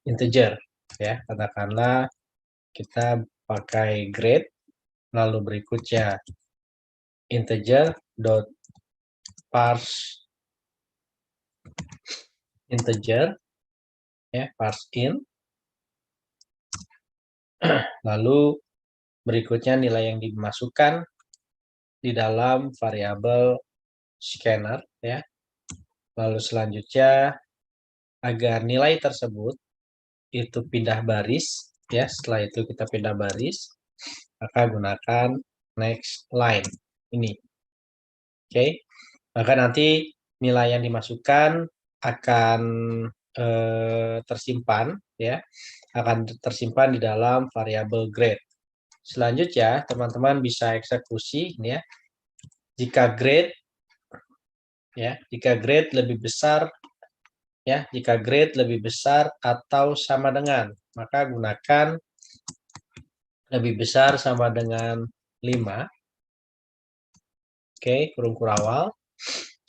integer ya. Katakanlah kita pakai grade, lalu berikutnya integer dot parse integer, ya, parse in. Lalu berikutnya nilai yang dimasukkan di dalam variabel scanner, ya. Lalu selanjutnya agar nilai tersebut itu pindah baris, ya. Setelah itu kita pindah baris, maka gunakan next line ini. Oke. Maka nanti nilai yang dimasukkan akan tersimpan, ya. Akan tersimpan di dalam variabel grade. Selanjutnya, teman-teman bisa eksekusi ini, ya. Jika grade lebih besar, ya, jika grade lebih besar atau sama dengan, maka gunakan lebih besar sama dengan 5. Oke, kurung kurawal.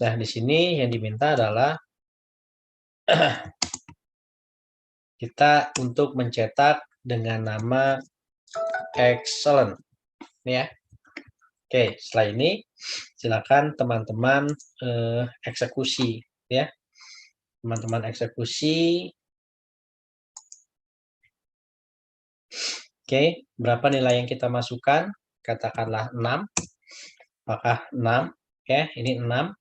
Nah, di sini yang diminta adalah kita untuk mencetak dengan nama excellent, ya. Oke, setelah ini silakan teman-teman eksekusi, ya. Teman-teman eksekusi. Oke, berapa nilai yang kita masukkan? Katakanlah 6. Apakah 6? Ya, ini 6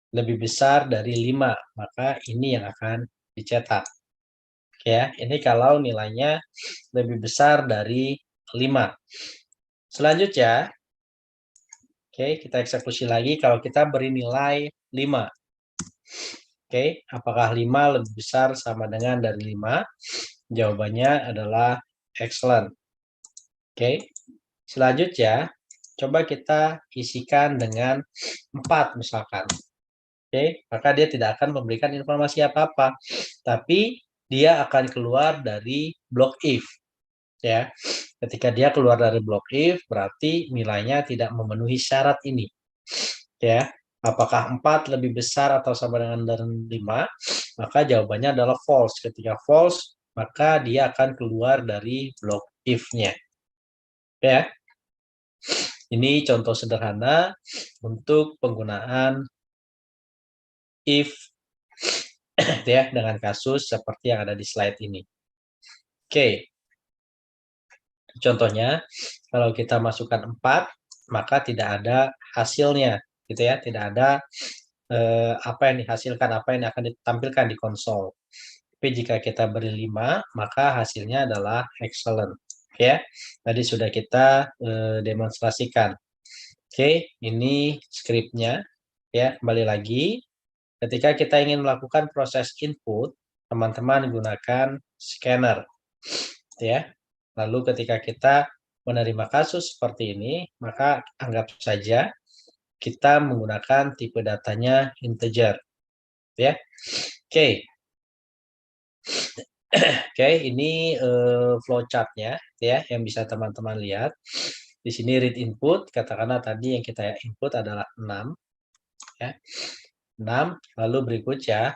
lebih besar dari 5, maka ini yang akan dicetak. Oke, ya, ini kalau nilainya lebih besar dari 5. Selanjutnya, oke, kita eksekusi lagi kalau kita beri nilai 5. Oke, apakah 5 lebih besar sama dengan dari 5? Jawabannya adalah excellent. Oke, selanjutnya coba kita isikan dengan 4 misalkan. Oke, maka dia tidak akan memberikan informasi apa-apa, tapi dia akan keluar dari blok if, ya. Ketika dia keluar dari blok if, berarti nilainya tidak memenuhi syarat ini, ya. Apakah 4 lebih besar atau sama dengan dari 5? Maka jawabannya adalah false. Ketika false, maka dia akan keluar dari blok if-nya, ya. Ini contoh sederhana untuk penggunaan if, ya, dengan kasus seperti yang ada di slide ini. Oke. Contohnya, kalau kita masukkan 4, maka tidak ada hasilnya, gitu ya. Tidak ada apa yang dihasilkan, apa yang akan ditampilkan di konsol. Tapi jika kita beri 5, maka hasilnya adalah excellent. Oke, ya. Tadi sudah kita demonstrasikan. Oke, ini skripnya, ya. Kembali lagi, ketika kita ingin melakukan proses input, teman-teman gunakan scanner, ya. Lalu ketika kita menerima kasus seperti ini, maka anggap saja kita menggunakan tipe datanya integer, ya. Oke. Oke, ini flowchart-nya, ya, yang bisa teman-teman lihat. Di sini read input, katakanlah tadi yang kita input adalah 6, ya. 6, lalu berikutnya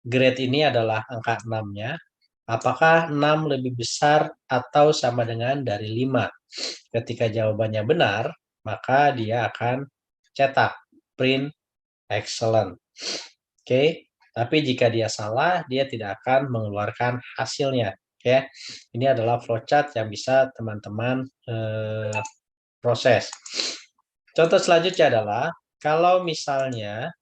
grade ini adalah angka 6-nya. Apakah 6 lebih besar atau sama dengan dari 5? Ketika jawabannya benar, maka dia akan cetak print excellent. Oke, tapi jika dia salah, dia tidak akan mengeluarkan hasilnya, ya. Ini adalah flowchart yang bisa teman-teman proses. Contoh selanjutnya adalah kalau misalnya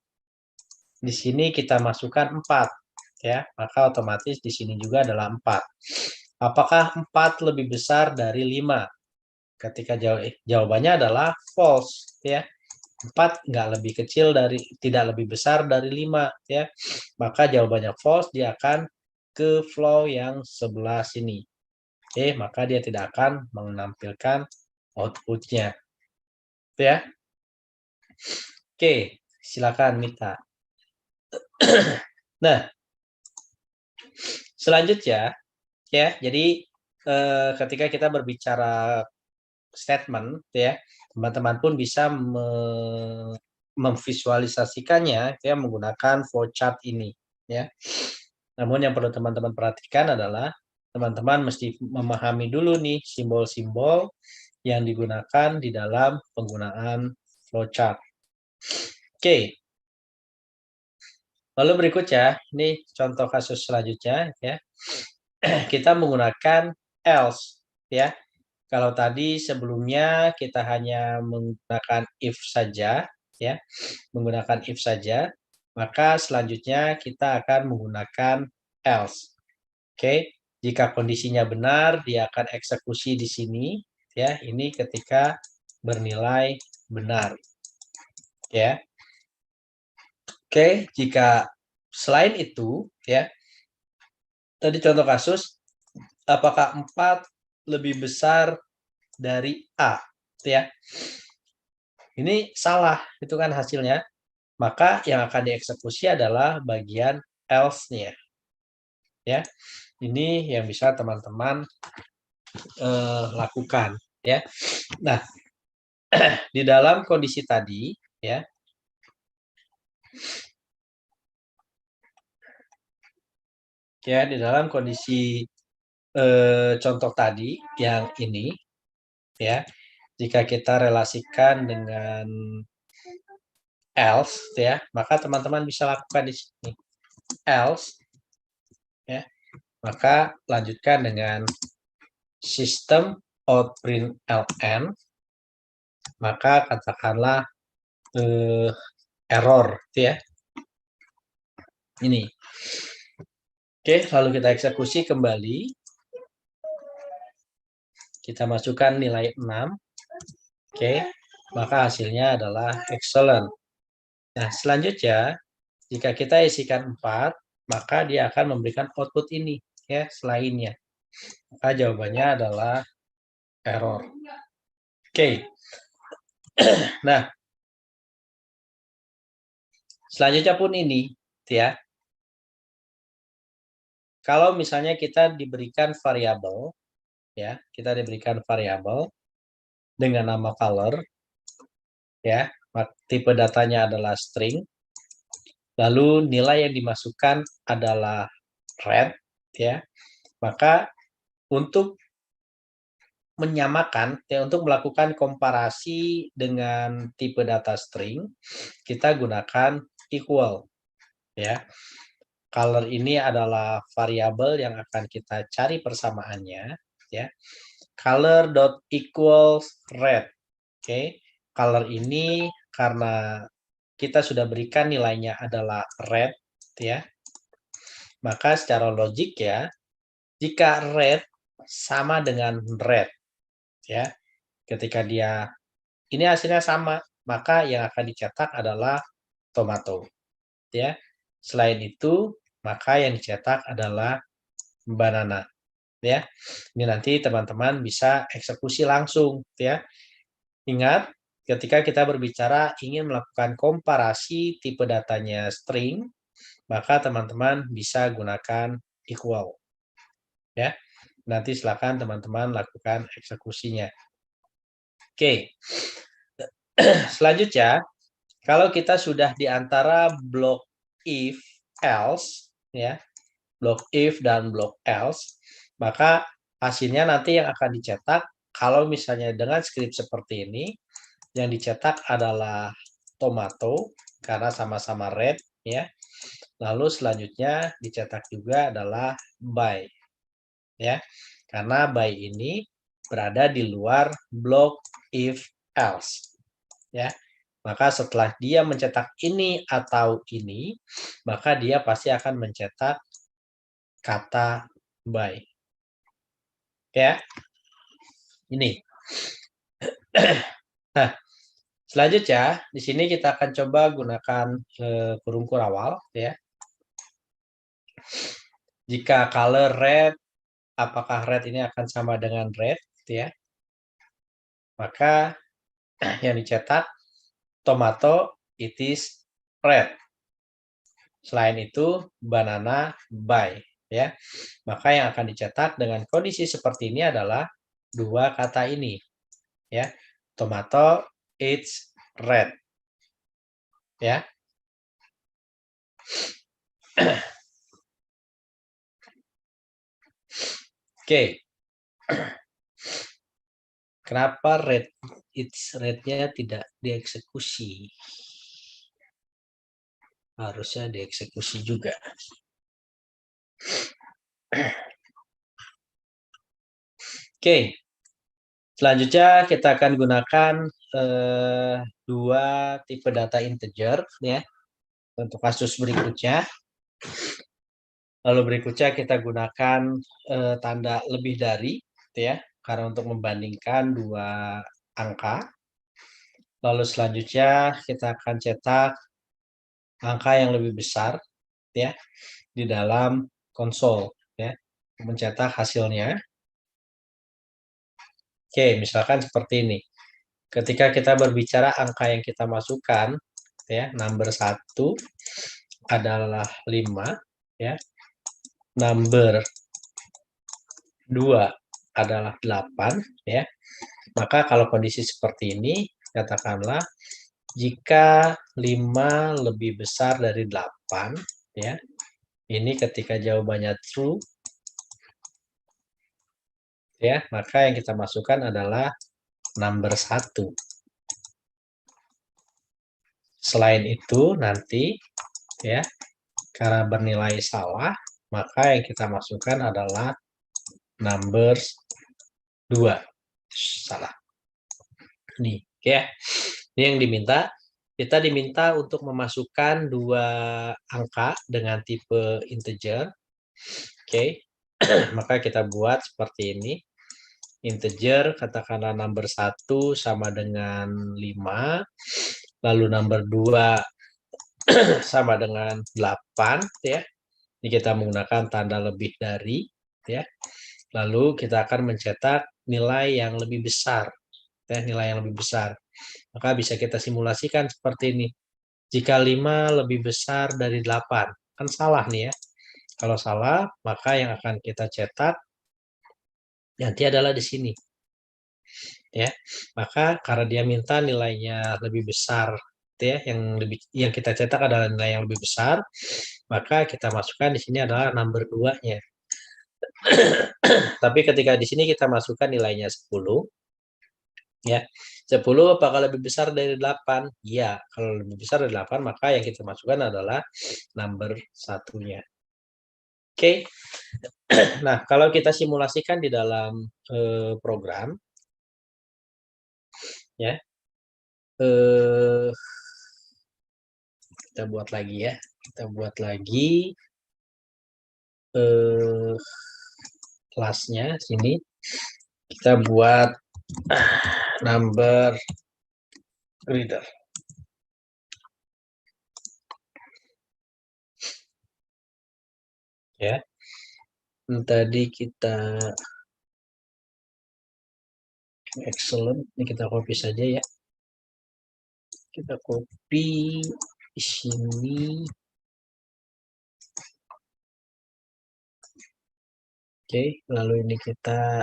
di sini kita masukkan 4, ya, maka otomatis di sini juga adalah 4. Apakah 4 lebih besar dari 5? Ketika jawabannya adalah false, ya. 4 nggak lebih kecil dari, tidak lebih besar dari 5, ya. Maka jawabannya false, dia akan ke flow yang sebelah sini. Oke, maka dia tidak akan menampilkan output-nya. Ya. Oke, silakan Mita. Nah, selanjutnya, ya, jadi ketika kita berbicara statement, ya, teman-teman pun bisa memvisualisasikannya, ya, menggunakan flowchart ini, ya. Namun yang perlu teman-teman perhatikan adalah teman-teman mesti memahami dulu nih simbol-simbol yang digunakan di dalam penggunaan flowchart. Oke. Lalu berikutnya, ini contoh kasus selanjutnya ya. Kita menggunakan else ya. Kalau tadi sebelumnya kita hanya menggunakan if saja ya, menggunakan if saja, maka selanjutnya kita akan menggunakan else. Oke, jika kondisinya benar, dia akan eksekusi di sini ya. Ini ketika bernilai benar. Ya. Oke, jika selain itu ya, tadi contoh kasus apakah 4 lebih besar dari A ya. Ini salah, itu kan hasilnya. Maka yang akan dieksekusi adalah bagian else-nya. Ya. Ini yang bisa teman-teman lakukan ya. Nah, di dalam kondisi tadi ya. Ya, di dalam kondisi contoh tadi yang ini ya. Jika kita relasikan dengan else ya, maka teman-teman bisa lakukan di sini. Else ya. Maka lanjutkan dengan sistem outprintln, maka katakanlah error ya. Ini. Oke, lalu kita eksekusi kembali. Kita masukkan nilai 6. Oke, maka hasilnya adalah excellent. Nah, selanjutnya jika kita isikan 4, maka dia akan memberikan output ini ya, selainnya. Maka jawabannya adalah error. Oke. Nah, selanjutnya pun ini ya. Kalau misalnya kita diberikan variabel ya, kita diberikan variabel dengan nama color ya, tipe datanya adalah string. Lalu nilai yang dimasukkan adalah red ya. Maka untuk menyamakan ya, untuk melakukan komparasi dengan tipe data string, kita gunakan equal ya. Color ini adalah variabel yang akan kita cari persamaannya ya. Color.equals red. Oke. Color ini karena kita sudah berikan nilainya adalah red ya. Maka secara logik ya, jika red sama dengan red ya, ketika dia ini hasilnya sama, maka yang akan dicetak adalah tomato ya. Selain itu, maka yang dicetak adalah banana ya. Ini nanti teman-teman bisa eksekusi langsung ya. Ingat, ketika kita berbicara ingin melakukan komparasi tipe datanya string, maka teman-teman bisa gunakan equal ya. Nanti silakan teman-teman lakukan eksekusinya. Oke. Selanjutnya, kalau kita sudah di antara blok if else ya, blok if dan blok else, maka hasilnya nanti yang akan dicetak kalau misalnya dengan script seperti ini, yang dicetak adalah tomato karena sama-sama red ya. Lalu selanjutnya dicetak juga adalah by ya. Karena by ini berada di luar blok if else ya. Maka setelah dia mencetak ini atau ini, maka dia pasti akan mencetak kata by. Ya. Ini. Nah, selanjutnya di sini kita akan coba gunakan kurung kurawal ya. Jika color red, apakah red ini akan sama dengan red ya? Maka yang dicetak tomato it is red. Selain itu banana by ya. Maka yang akan dicetak dengan kondisi seperti ini adalah dua kata ini ya. Tomato it's red. Ya. Oke. Kenapa rate-nya tidak dieksekusi? Harusnya dieksekusi juga. Oke, selanjutnya kita akan gunakan dua tipe data integer ya untuk kasus berikutnya. Lalu berikutnya kita gunakan tanda lebih dari ya, karena untuk membandingkan dua angka. Lalu selanjutnya kita akan cetak angka yang lebih besar ya di dalam konsol ya, mencetak hasilnya. Oke, misalkan seperti ini. Ketika kita berbicara angka yang kita masukkan ya, number 1 adalah 5 ya. Number 2 adalah 8 ya. Maka kalau kondisi seperti ini, katakanlah jika 5 lebih besar dari 8 ya. Ini ketika jawabannya true ya, maka yang kita masukkan adalah number 1. Selain itu nanti ya, karena bernilai salah, maka yang kita masukkan adalah number 2. Salah. Nih, ya. Ini yang diminta. Kita diminta untuk memasukkan dua angka dengan tipe integer. Oke. Maka kita buat seperti ini. Integer, katakanlah number 1 sama dengan 5. Lalu number 2 sama dengan 8 ya. Ini kita menggunakan tanda lebih dari ya. Lalu kita akan mencetak nilai yang lebih besar ya, nilai yang lebih besar. Maka bisa kita simulasikan seperti ini. Jika 5 lebih besar dari 8, kan salah nih ya. Kalau salah, maka yang akan kita cetak nanti adalah di sini. Ya. Maka karena dia minta nilainya lebih besar ya, yang kita cetak adalah nilai yang lebih besar, maka kita masukkan di sini adalah number 2-nya. Tapi ketika di sini kita masukkan nilainya 10 ya. 10 apakah lebih besar dari 8? Ya, kalau lebih besar dari 8 maka yang kita masukkan adalah number 1-nya. Oke. Nah, kalau kita simulasikan di dalam program ya. Kita buat lagi ya. Kita buat lagi kelasnya sini. Kita buat number reader. Ya. Tadi kita excellent, ini kita copy saja ya. Kita copy di sini. Oke, lalu ini kita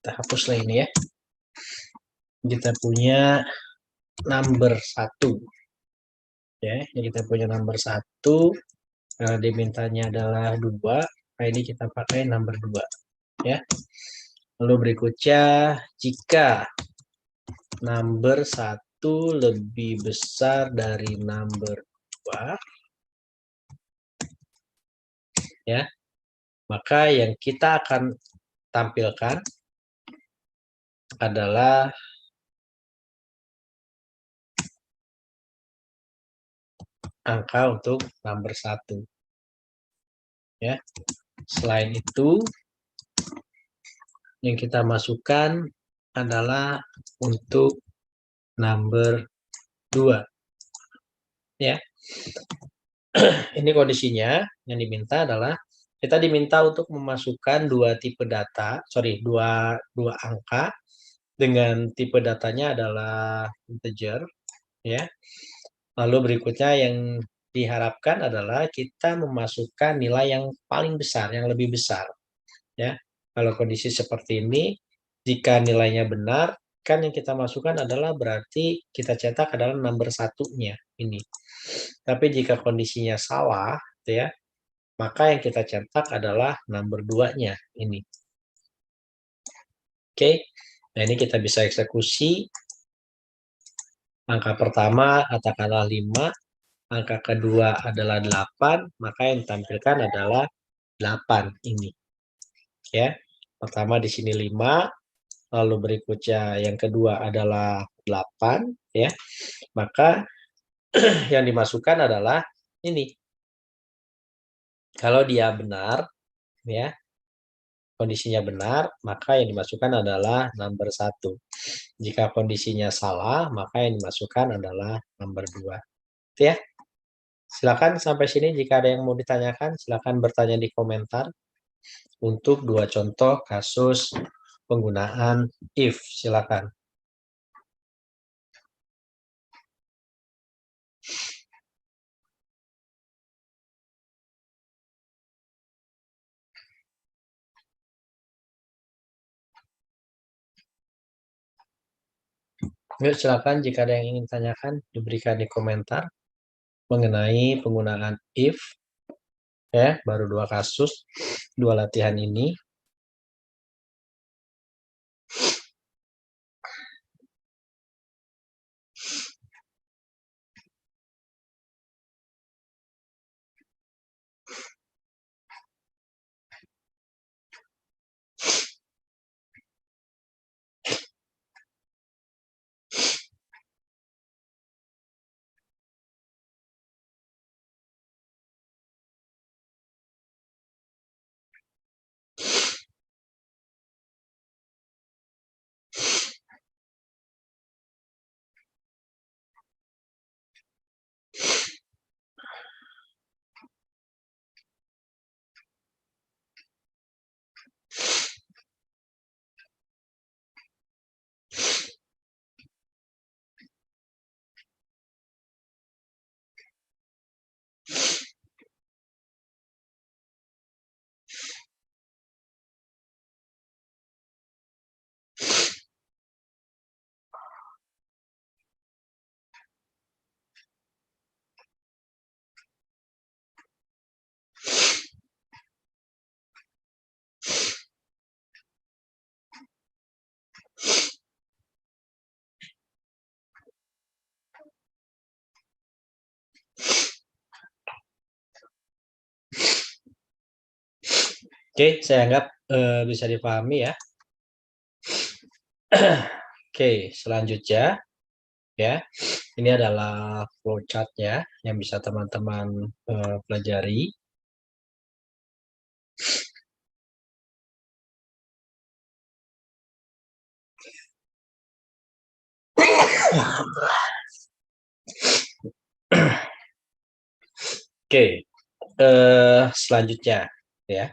hapuslah ini ya. Kita punya number 1. Ya, ini kita punya number 1. Karena dimintanya adalah 2, nah ini kita pakai number 2 ya. Lalu berikutnya, jika number 1 lebih besar dari number 2 ya, maka yang kita akan tampilkan adalah angka untuk number 1 ya. Selain itu, yang kita masukkan adalah untuk number 2 ya. Ini kondisinya yang diminta adalah kita diminta untuk memasukkan dua tipe data, dua angka dengan tipe datanya adalah integer ya. Lalu berikutnya yang diharapkan adalah kita memasukkan nilai yang paling besar, yang lebih besar ya. Kalau kondisi seperti ini, jika nilainya benar, kan yang kita masukkan adalah berarti kita cetak adalah number 1-nya ini. Tapi jika kondisinya salah ya, maka yang kita cetak adalah number 2-nya ini. Oke, nah ini kita bisa eksekusi. Angka pertama katakanlah 5, angka kedua adalah 8, maka yang ditampilkan adalah 8 ini. Ya, pertama di sini 5, lalu berikutnya yang kedua adalah 8, ya. Maka yang dimasukkan adalah ini. Kalau dia benar, ya, kondisinya benar, maka yang dimasukkan adalah number 1. Jika kondisinya salah, maka yang dimasukkan adalah number 2. Ya, silakan sampai sini jika ada yang mau ditanyakan, silakan bertanya di komentar untuk 2 contoh kasus penggunaan if. Silakan. Yuk, silakan jika ada yang ingin tanyakan, diberikan di komentar mengenai penggunaan if. Ya, baru 2 kasus, 2 latihan ini. Oke, saya anggap bisa dipahami ya. Oke, selanjutnya ya, ini adalah flowchart-nya yang bisa teman-teman pelajari. Oke, selanjutnya ya.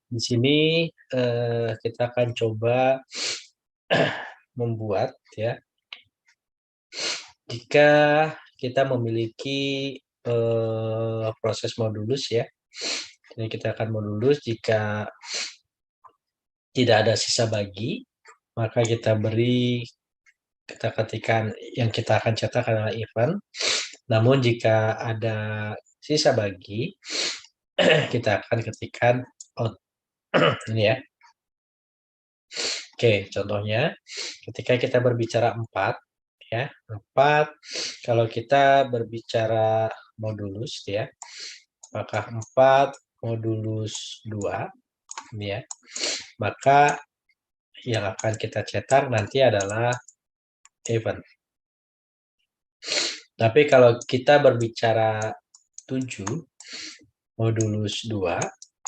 Di sini kita akan coba membuat ya, jika kita memiliki proses modulus ya. Jadi kita akan modulus jika tidak ada sisa bagi, maka kita ketikkan yang kita akan cetak adalah event. Namun jika ada sisa bagi, kita akan ketikkan out. Ini ya. Oke, contohnya ketika kita berbicara 4 ya, 4 kalau kita berbicara modulus ya, maka 4 modulus 2 ini ya. Maka yang akan kita cetak nanti adalah event. Tapi kalau kita berbicara 7 modulus 2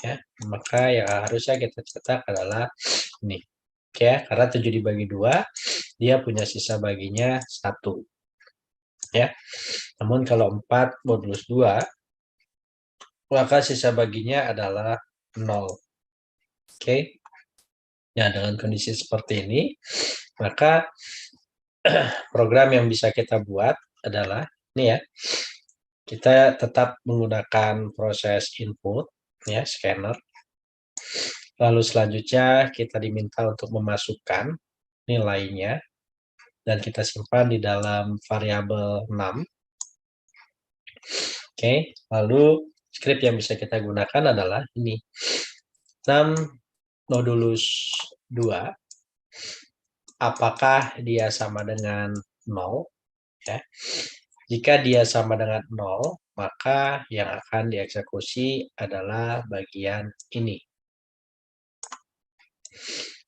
ya, maka yang harusnya kita cetak adalah ini. Ya, karena 7 dibagi 2, dia punya sisa baginya 1. Ya. Namun kalau 4 modulus 2, maka sisa baginya adalah 0. Oke. Ya, dengan kondisi seperti ini, maka program yang bisa kita buat adalah ini ya. Kita tetap menggunakan proses input ya, scanner. Lalu selanjutnya kita diminta untuk memasukkan nilainya dan kita simpan di dalam variabel 6. Oke, lalu Script yang bisa kita gunakan adalah ini. 6 modulus 2, apakah dia sama dengan 0? Ya. Jika dia sama dengan 0, maka yang akan dieksekusi adalah bagian ini.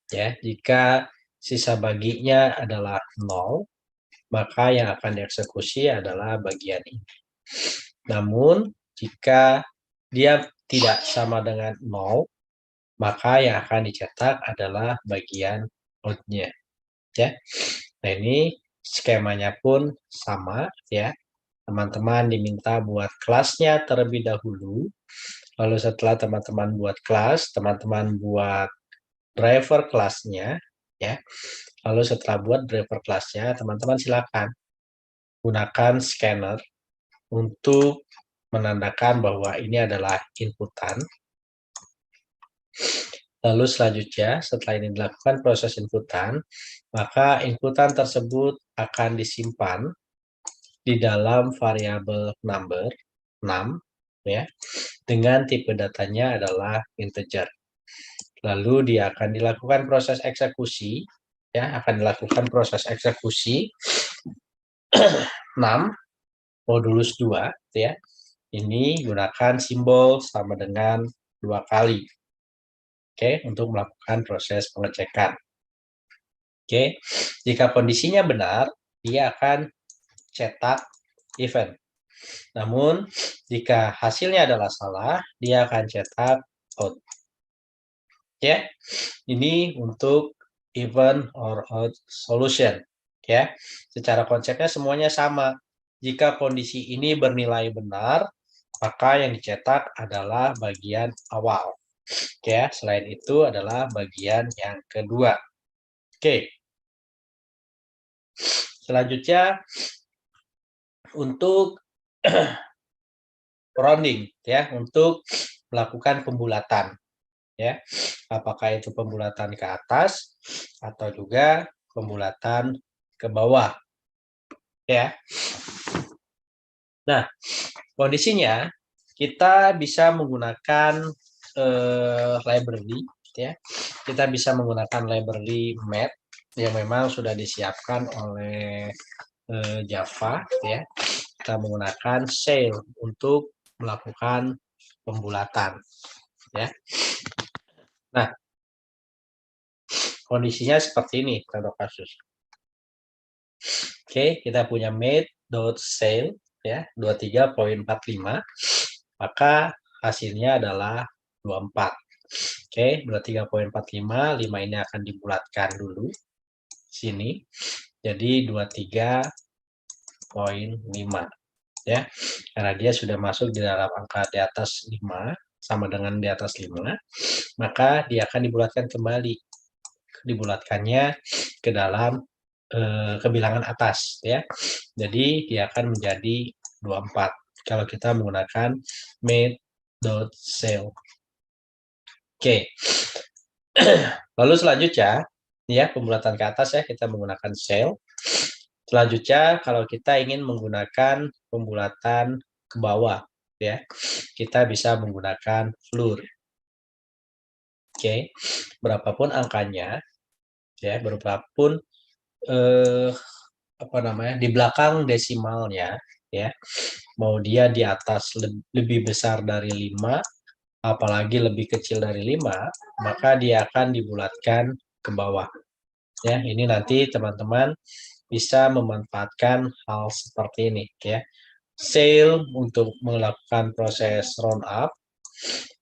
Ya, jika sisa baginya adalah 0, maka yang akan dieksekusi adalah bagian ini. Namun, jika dia tidak sama dengan 0, maka yang akan dicetak adalah bagian out-nya. Ya. Nah, ini skemanya pun sama ya. Teman-teman diminta buat kelasnya terlebih dahulu. Lalu setelah teman-teman buat kelas, teman-teman buat driver kelasnya ya. Lalu setelah buat driver kelasnya, teman-teman silakan gunakan scanner untuk menandakan bahwa ini adalah inputan. Lalu selanjutnya, setelah ini dilakukan proses inputan, maka inputan tersebut akan disimpan di dalam variabel number 6 ya, dengan tipe datanya adalah integer. Lalu dia akan dilakukan proses eksekusi ya, akan dilakukan proses eksekusi 6 modulus 2 ya. Ini gunakan simbol sama dengan 2 kali. Oke, untuk melakukan proses pengecekan. Oke, jika kondisinya benar, dia akan cetak event. Namun, jika hasilnya adalah salah, dia akan cetak out. Ya, ini untuk event or out solution. Ya, secara konsepnya semuanya sama. Jika kondisi ini bernilai benar, maka yang dicetak adalah bagian awal. Ya, selain itu adalah bagian yang kedua. Oke. Selanjutnya untuk rounding ya, untuk melakukan pembulatan ya. Apakah itu pembulatan ke atas atau juga pembulatan ke bawah ya. Nah, kondisinya kita bisa menggunakan library ya. Kita bisa menggunakan library math yang memang sudah disiapkan oleh Java ya. Kita menggunakan Sail untuk melakukan pembulatan ya. Nah, kondisinya seperti ini contoh kasus. Oke, kita punya made.sail ya 23.45, maka hasilnya adalah 24. Oke, 23.45, 5 ini akan dibulatkan dulu sini. Jadi 23.5 ya. Karena dia sudah masuk di dalam angka di atas 5 sama dengan di atas 5, maka dia akan dibulatkan kembali. Dibulatkannya ke dalam kebilangan atas ya. Jadi dia akan menjadi 24 kalau kita menggunakan made.sail. Oke. Lalu selanjutnya ya, pembulatan ke atas ya, kita menggunakan sail. Selanjutnya kalau kita ingin menggunakan pembulatan ke bawah ya, kita bisa menggunakan floor. Oke. Berapapun angkanya ya, berapapun di belakang desimalnya ya, mau dia di atas lebih besar dari 5 apalagi lebih kecil dari 5, maka dia akan dibulatkan ke bawah ya. Ini nanti teman-teman bisa memanfaatkan hal seperti ini ya. Sail untuk melakukan proses round up,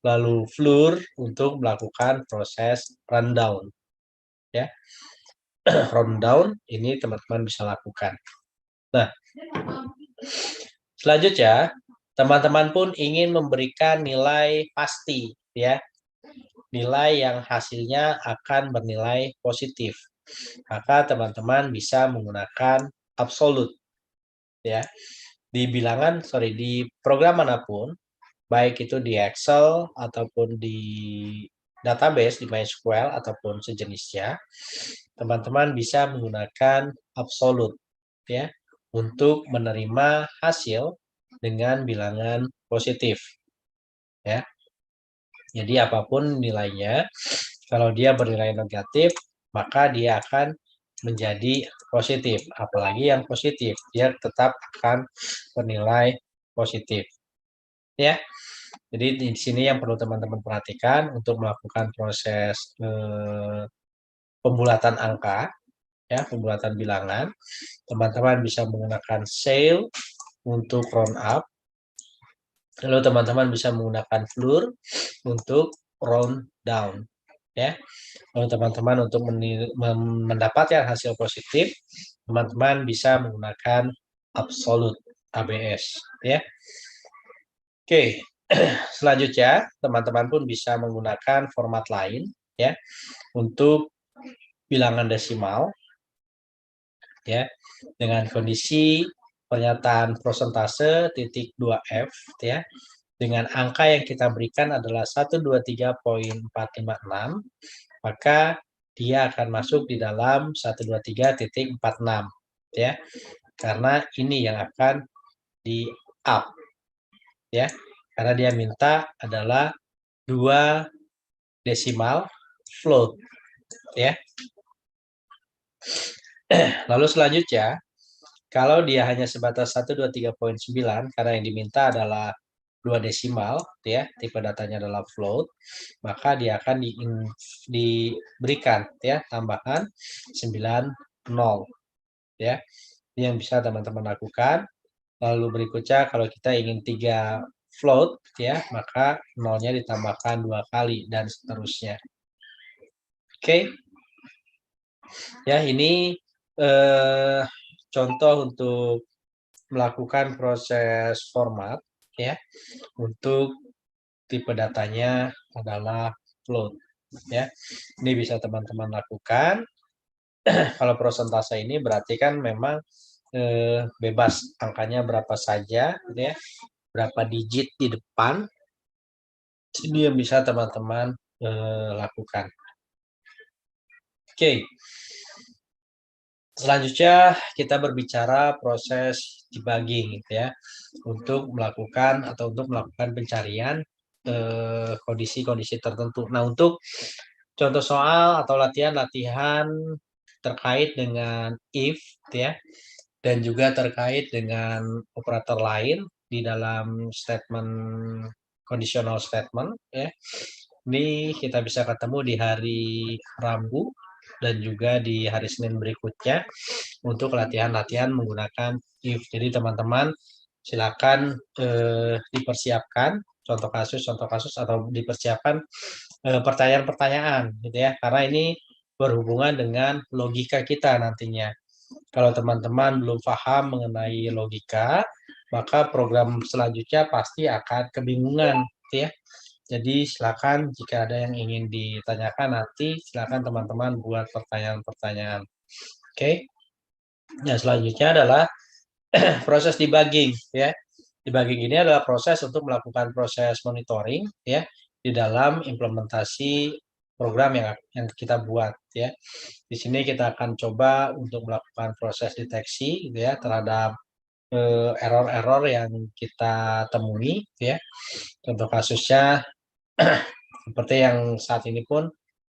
lalu floor untuk melakukan proses rundown ya. Rundown ini teman-teman bisa lakukan. Nah, selanjutnya teman-teman pun ingin memberikan nilai pasti ya, nilai yang hasilnya akan bernilai positif, maka teman-teman bisa menggunakan absolute ya. Di program manapun, baik itu di Excel ataupun di database di MySQL ataupun sejenisnya, teman-teman bisa menggunakan absolute ya untuk menerima hasil dengan bilangan positif. ya. Jadi apapun nilainya, kalau dia bernilai negatif, maka dia akan menjadi positif. Apalagi yang positif, dia tetap akan bernilai positif. Ya, jadi di sini yang perlu teman-teman perhatikan untuk melakukan proses pembulatan angka, ya, pembulatan bilangan. Teman-teman bisa menggunakan sale untuk round up. Lalu teman-teman bisa menggunakan floor untuk round down, ya. Lalu teman-teman untuk mendapatkan hasil positif, teman-teman bisa menggunakan absolute ABS, ya. Oke, selanjutnya teman-teman pun bisa menggunakan format lain, ya, untuk bilangan desimal, ya, dengan kondisi pernyataan prosentase titik 2F, ya, dengan angka yang kita berikan adalah 123.456, maka dia akan masuk di dalam 123.46, ya, karena ini yang akan di up, ya, karena dia minta adalah 2 desimal float, ya. Lalu selanjutnya, kalau dia hanya sebatas 123.9 karena yang diminta adalah 2 desimal, ya, tipe datanya adalah float, maka dia akan diberikan, ya, tambahan 90, ya. Ini yang bisa teman-teman lakukan. Lalu berikutnya kalau kita ingin 3 float, ya, maka nolnya ditambahkan 2 kali dan seterusnya. Oke. Ya, ini contoh untuk melakukan proses format, ya, untuk tipe datanya adalah float, ya. Ini bisa teman-teman lakukan. Kalau prosentase ini berarti kan memang bebas angkanya berapa saja, gitu ya, berapa digit di depan. Ini yang bisa teman-teman lakukan. Oke. Selanjutnya kita berbicara proses debugging, gitu ya, untuk melakukan pencarian kondisi-kondisi tertentu. Nah, untuk contoh soal atau latihan-latihan terkait dengan if, gitu ya, dan juga terkait dengan operator lain di dalam statement conditional statement, ya. Ini kita bisa ketemu di hari Rabu dan juga di hari Senin berikutnya untuk latihan-latihan menggunakan if. Jadi teman-teman silakan dipersiapkan contoh kasus atau dipersiapkan pertanyaan-pertanyaan, gitu ya, karena ini berhubungan dengan logika kita nantinya. Kalau teman-teman belum paham mengenai logika, maka program selanjutnya pasti akan kebingungan, gitu ya. Jadi silakan jika ada yang ingin ditanyakan nanti, silakan teman-teman buat pertanyaan-pertanyaan. Oke. Nah, selanjutnya adalah proses debugging, ya. Debugging ini adalah proses untuk melakukan proses monitoring, ya, di dalam implementasi program yang kita buat, ya. Di sini kita akan coba untuk melakukan proses deteksi, gitu ya, terhadap error-error yang kita temui, ya. Contoh kasusnya seperti yang saat ini pun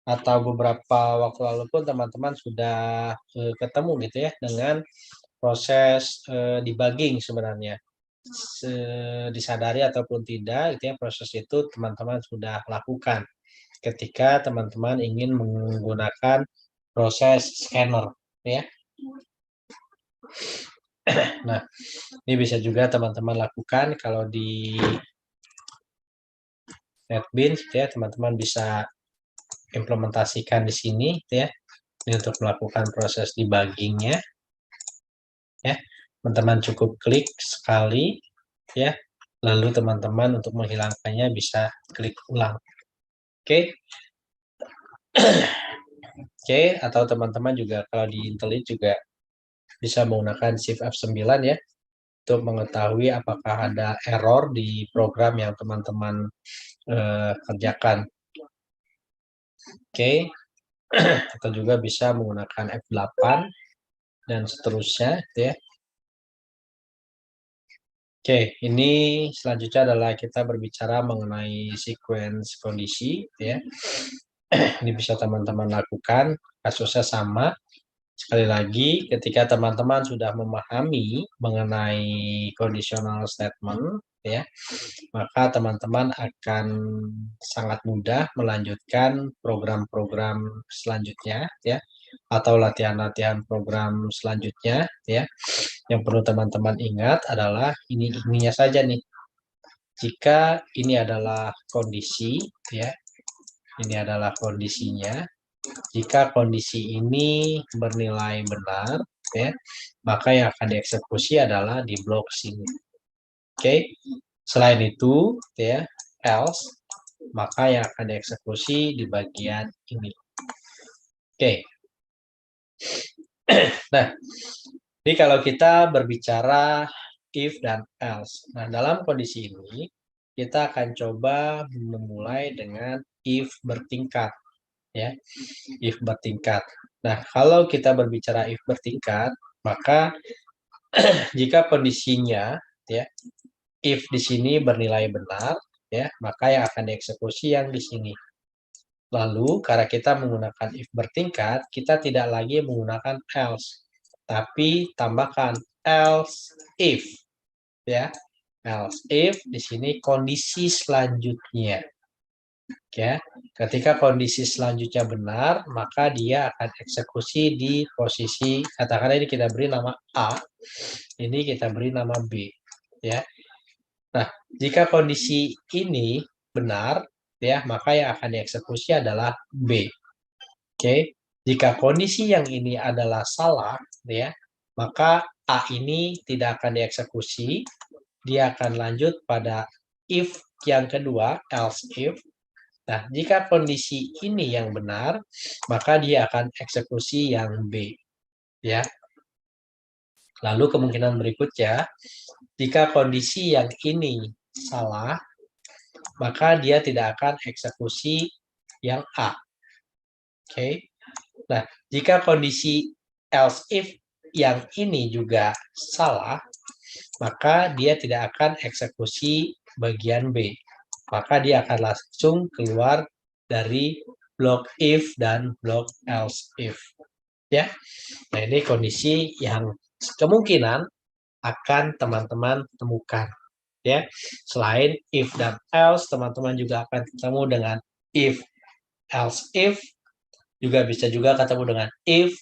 atau beberapa waktu lalu pun teman-teman sudah ketemu, gitu ya, dengan proses debugging sebenarnya. Disadari ataupun tidak, gitu ya, proses itu teman-teman sudah lakukan ketika teman-teman ingin menggunakan proses scanner, ya. Nah, ini bisa juga teman-teman lakukan kalau di NetBeans, gitu ya, teman-teman bisa implementasikan di sini, gitu ya. Ini untuk melakukan proses debuggingnya, ya. Teman-teman cukup klik sekali, ya. Lalu teman-teman untuk menghilangkannya bisa klik ulang. Oke. Oke, atau teman-teman juga kalau di Intellit juga bisa menggunakan Shift F9, ya, untuk mengetahui apakah ada error di program yang teman-teman kerjakan. Oke. Atau juga bisa menggunakan F8 dan seterusnya, gitu ya. Oke, ini selanjutnya adalah kita berbicara mengenai sequence kondisi, ya. Ini bisa teman-teman lakukan, kasusnya sama. Sekali lagi, ketika teman-teman sudah memahami mengenai conditional statement, ya, maka teman-teman akan sangat mudah melanjutkan program-program selanjutnya, ya, atau latihan-latihan program selanjutnya, ya. Yang perlu teman-teman ingat adalah ininya saja nih. Jika ini adalah kondisi, ya, ini adalah kondisinya. Jika kondisi ini bernilai benar, ya, maka yang akan dieksekusi adalah di blok sini. Oke. Selain itu, ya, else, maka yang akan dieksekusi di bagian ini. Oke. Nah, ini kalau kita berbicara if dan else. Nah, dalam kondisi ini, kita akan coba memulai dengan if bertingkat, ya. If bertingkat. Nah, kalau kita berbicara if bertingkat, maka jika kondisinya, ya, if di sini bernilai benar, ya, maka yang akan dieksekusi yang di sini. Lalu, karena kita menggunakan if bertingkat, kita tidak lagi menggunakan else, tapi tambahkan else if, ya. Else if di sini kondisi selanjutnya. Ya, ketika kondisi selanjutnya benar, maka dia akan eksekusi di posisi, katakanlah ini kita beri nama A, ini kita beri nama B, ya. Nah, jika kondisi ini benar, ya, maka yang akan dieksekusi adalah B. Oke, jika kondisi yang ini adalah salah, ya, maka A ini tidak akan dieksekusi, dia akan lanjut pada if yang kedua, else if. Nah, jika kondisi ini yang benar, maka dia akan eksekusi yang B, ya. Lalu kemungkinan berikutnya, jika kondisi yang ini salah, maka dia tidak akan eksekusi yang A. Oke. Nah, jika kondisi else if yang ini juga salah, maka dia tidak akan eksekusi bagian B. Maka dia akan langsung keluar dari blok if dan blok else if. Ya. Nah, ini kondisi yang kemungkinan akan teman-teman temukan. Ya. Selain if dan else, teman-teman juga akan ketemu dengan if, else if, juga bisa juga ketemu dengan if,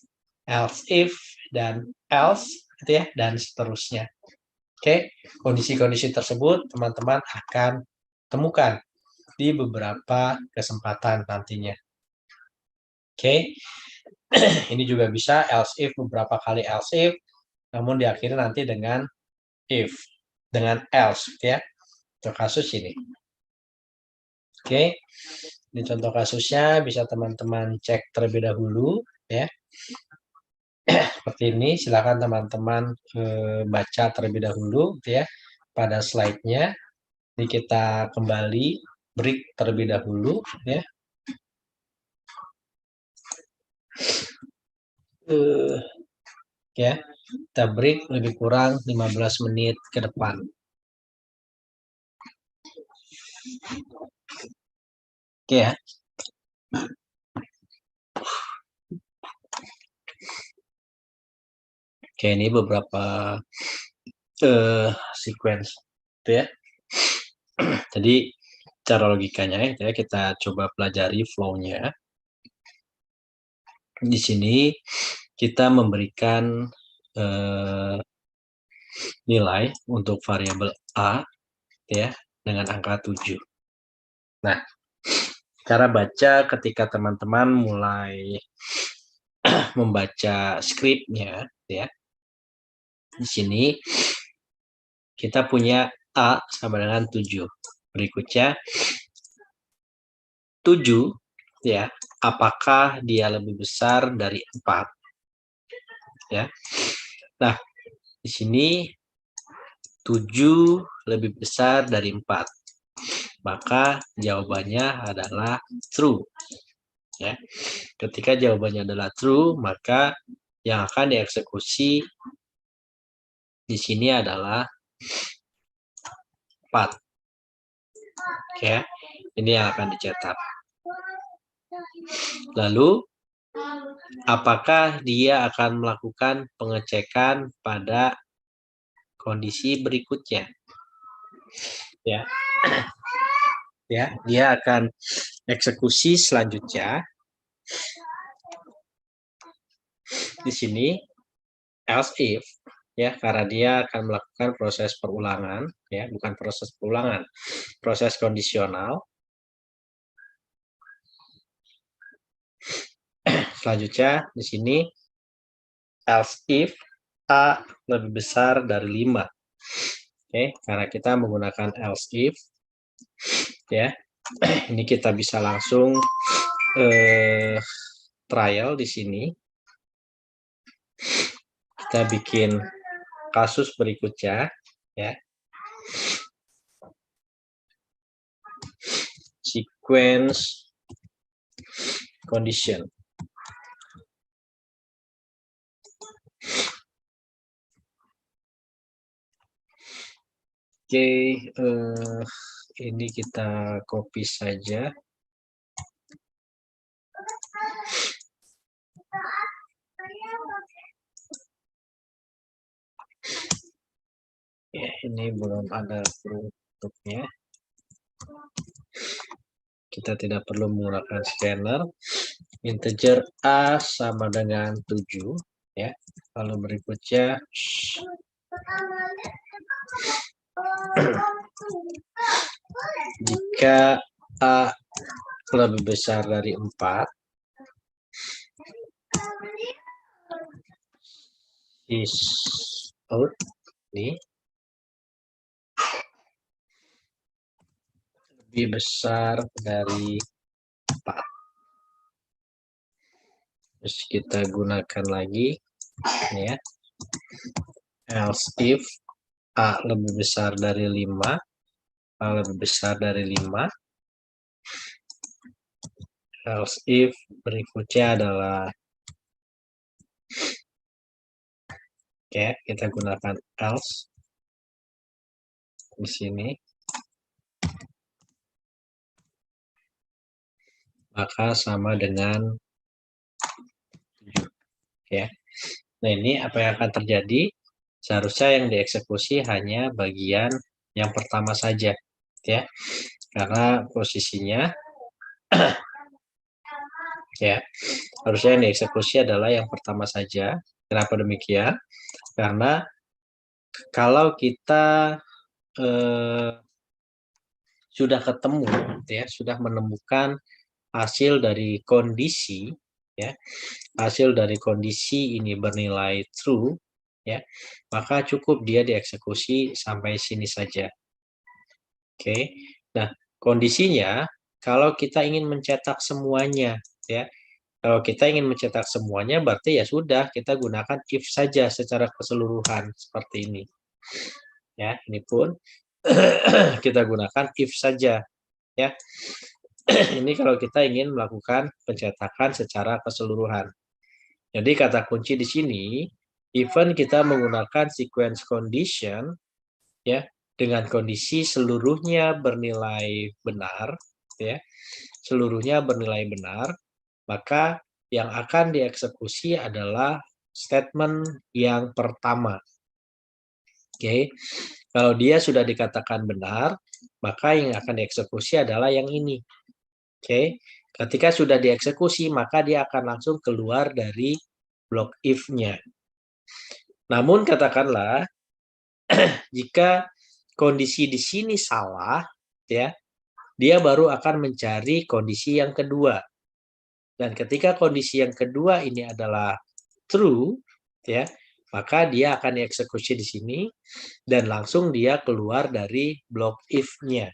else if, dan else, gitu ya, dan seterusnya. Oke, kondisi-kondisi tersebut teman-teman akan temukan di beberapa kesempatan nantinya. Oke, ini juga bisa else if, beberapa kali else if, namun diakhiri nanti dengan if, dengan else, ya. Untuk kasus ini. Oke, ini contoh kasusnya, bisa teman-teman cek terlebih dahulu, ya. Seperti ini, silakan teman-teman baca terlebih dahulu, ya, pada slide-nya. Ini kita kembali break terlebih dahulu, ya. Ya, kita break lebih kurang 15 menit ke depan. Oke ya. Oke, ini beberapa sequence, gitu ya. Jadi cara logikanya ya, kita coba pelajari flow-nya. Di sini kita memberikan nilai untuk variabel A, ya, dengan angka 7. Nah, cara baca ketika teman-teman mulai membaca skripnya, ya. Di sini kita punya A sama dengan 7. Berikutnya 7, ya, apakah dia lebih besar dari 4? Ya. Nah, di sini 7 lebih besar dari 4. Maka jawabannya adalah true. Ya. Ketika jawabannya adalah true, maka yang akan dieksekusi di sini adalah 4. Ya, ini yang akan dicetak. Lalu, apakah dia akan melakukan pengecekan pada kondisi berikutnya? Ya, ya, dia akan eksekusi selanjutnya. Di sini else if, ya, karena dia akan melakukan proses perulangan, ya, bukan proses perulangan, proses kondisional. Selanjutnya di sini else if A lebih besar dari 5. Oke, karena kita menggunakan else if, ya, ini kita bisa langsung trial di sini. Kita bikin kasus berikutnya, ya. Sequence condition. Oke, ini kita copy saja. Ya, ini belum ada bentuknya. Kita tidak perlu menggunakan scanner. Integer A sama dengan 7, ya. Lalu berikutnya jika A lebih besar dari 4, is out, ini lebih besar dari 4. Terus kita gunakan lagi, ya, else if A lebih besar dari 5, A lebih besar dari 5, else if berikutnya adalah, oke, kita gunakan else di sini, maka sama dengan 7, ya. Nah, ini apa yang akan terjadi? Seharusnya yang dieksekusi hanya bagian yang pertama saja, ya, karena posisinya ya, harusnya yang dieksekusi adalah yang pertama saja. Kenapa demikian? Karena kalau kita sudah ketemu, ya, sudah menemukan hasil dari kondisi, ya, hasil dari kondisi ini bernilai true, ya, maka cukup dia dieksekusi sampai sini saja. Oke, nah kondisinya kalau kita ingin mencetak semuanya, ya, kalau kita ingin mencetak semuanya berarti ya sudah kita gunakan if saja secara keseluruhan seperti ini, ya, ini pun kita gunakan if saja, ya. Ini kalau kita ingin melakukan pencetakan secara keseluruhan. Jadi kata kunci di sini, even kita menggunakan sequence condition, ya, dengan kondisi seluruhnya bernilai benar, ya, seluruhnya bernilai benar, maka yang akan dieksekusi adalah statement yang pertama. Oke, kalau dia sudah dikatakan benar, maka yang akan dieksekusi adalah yang ini. Oke, ketika sudah dieksekusi, maka dia akan langsung keluar dari blok if-nya. Namun katakanlah jika kondisi di sini salah, ya, dia baru akan mencari kondisi yang kedua. Dan ketika kondisi yang kedua ini adalah true, ya, maka dia akan dieksekusi di sini dan langsung dia keluar dari blok if-nya.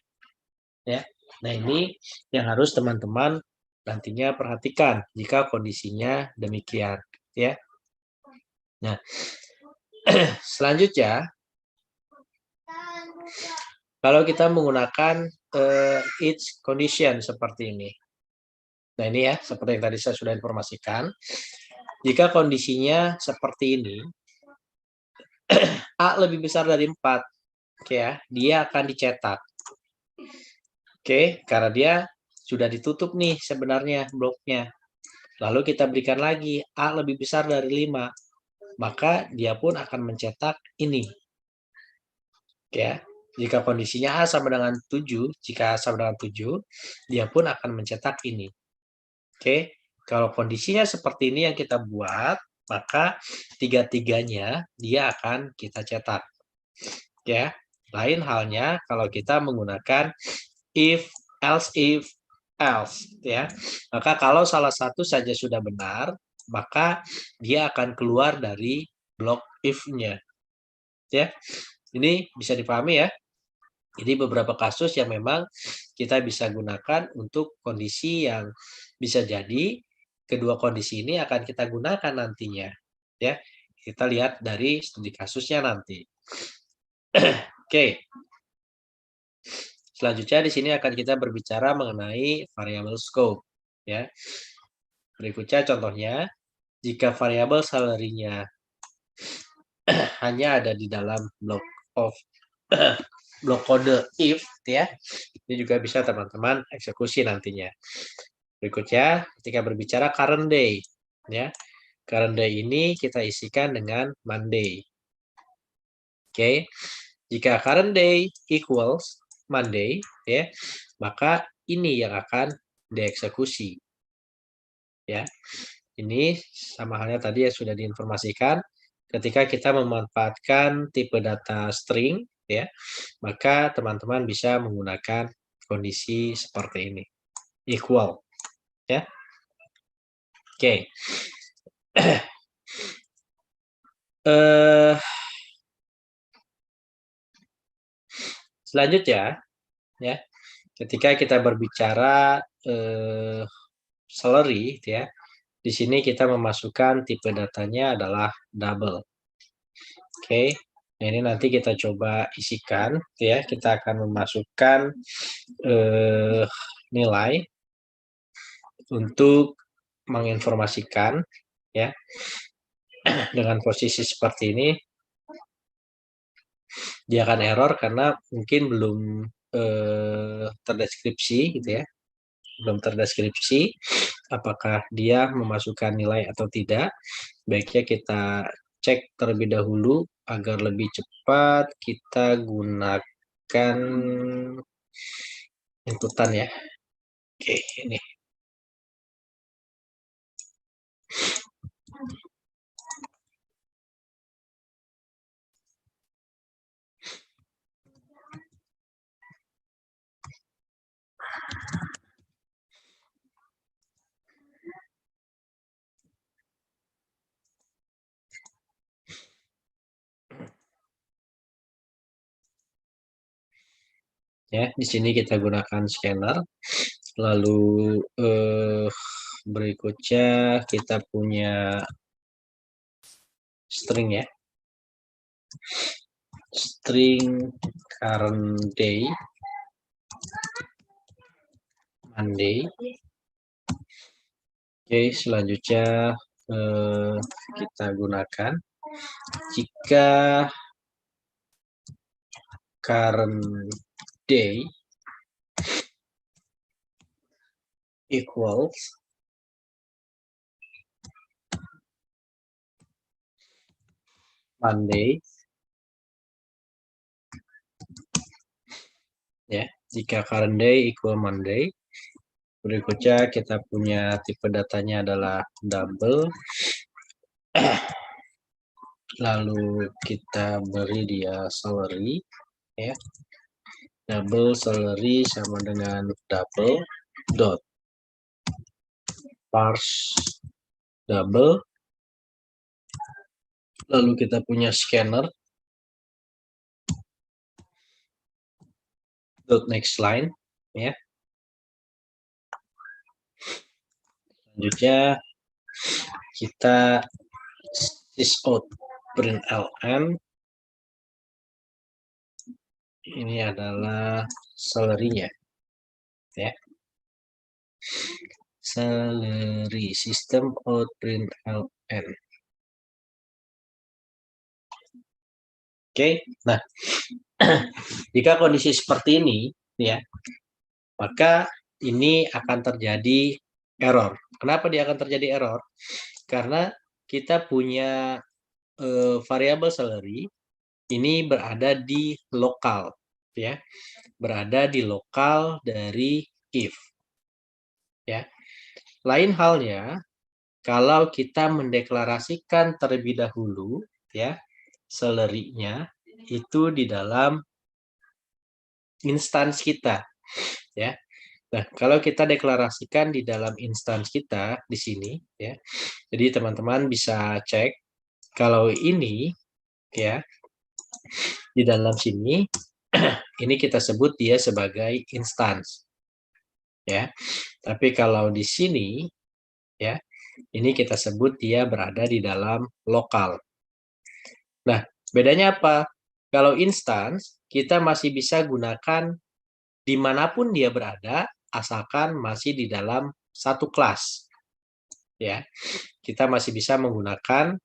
Ya. Nah, ini yang harus teman-teman nantinya perhatikan jika kondisinya demikian, ya. Nah, selanjutnya kalau kita menggunakan each condition seperti ini. Nah, ini ya, seperti yang tadi saya sudah informasikan. Jika kondisinya seperti ini, A lebih besar dari 4, Oke ya, dia akan dicetak. Oke, karena dia sudah ditutup nih sebenarnya bloknya. Lalu kita berikan lagi A lebih besar dari 5, maka dia pun akan mencetak ini. Oke ya. Jika kondisinya A sama dengan 7, jika A sama dengan 7, dia pun akan mencetak ini. Oke, kalau kondisinya seperti ini yang kita buat, maka tiga-tiganya dia akan kita cetak. Ya, lain halnya kalau kita menggunakan if, else, ya. Maka kalau salah satu saja sudah benar, maka dia akan keluar dari blok if-nya. Ya, ini bisa dipahami ya. Jadi beberapa kasus yang memang kita bisa gunakan untuk kondisi yang bisa jadi kedua kondisi ini akan kita gunakan nantinya. Ya, kita lihat dari studi kasusnya nanti. Oke. Selanjutnya di sini akan kita berbicara mengenai variabel scope. Ya. Berikutnya contohnya, jika variabel salary-nya hanya ada di dalam blok kode if, ya, ini juga bisa teman-teman eksekusi nantinya. Berikutnya, ketika berbicara current day, ya, current day ini kita isikan dengan Monday. Oke, jika current day equals Monday, ya, maka ini yang akan dieksekusi. Ya, ini sama halnya tadi yang sudah diinformasikan. Ketika kita memanfaatkan tipe data string, ya, maka teman-teman bisa menggunakan kondisi seperti ini, equal, ya. Oke. Selanjutnya, ya, ketika kita berbicara salary, ya, di sini kita memasukkan tipe datanya adalah double. Oke, nah ini nanti kita coba isikan, ya. Kita akan memasukkan nilai untuk menginformasikan, ya, dengan posisi seperti ini. Dia akan error karena mungkin belum terdeskripsi, gitu ya. Belum terdeskripsi apakah dia memasukkan nilai atau tidak. Baiknya kita cek terlebih dahulu agar lebih cepat. Kita gunakan inputan ya. Oke, ini. Ya, di sini kita gunakan scanner. Lalu berikutnya kita punya string ya. String current day Monday. Oke, selanjutnya kita gunakan jika current day equals Monday, ya, jika current day equal Monday. Berikutnya kita punya tipe datanya adalah double. Lalu kita beri dia salary, ya. Double salary sama dengan double dot parse double. Lalu kita punya scanner dot next line, ya. Selanjutnya kita sysout println, ini adalah salary-nya, ya. Salary system out println. Oke, nah Jika kondisi seperti ini, ya, maka ini akan terjadi error. Kenapa dia akan terjadi error? Karena kita punya variabel salary ini berada di lokal, ya, berada di lokal dari if, ya. Lain halnya kalau kita mendeklarasikan terlebih dahulu, ya, salary-nya itu di dalam instance kita, ya. Nah, kalau kita deklarasikan di dalam instance kita di sini, ya. Jadi teman-teman bisa cek kalau ini, ya, di dalam sini ini kita sebut dia sebagai instance, ya. Tapi kalau di sini, ya, ini kita sebut dia berada di dalam lokal. Nah, bedanya apa? Kalau instance, kita masih bisa gunakan dimanapun dia berada, asalkan masih di dalam satu kelas. Ya, kita masih bisa menggunakan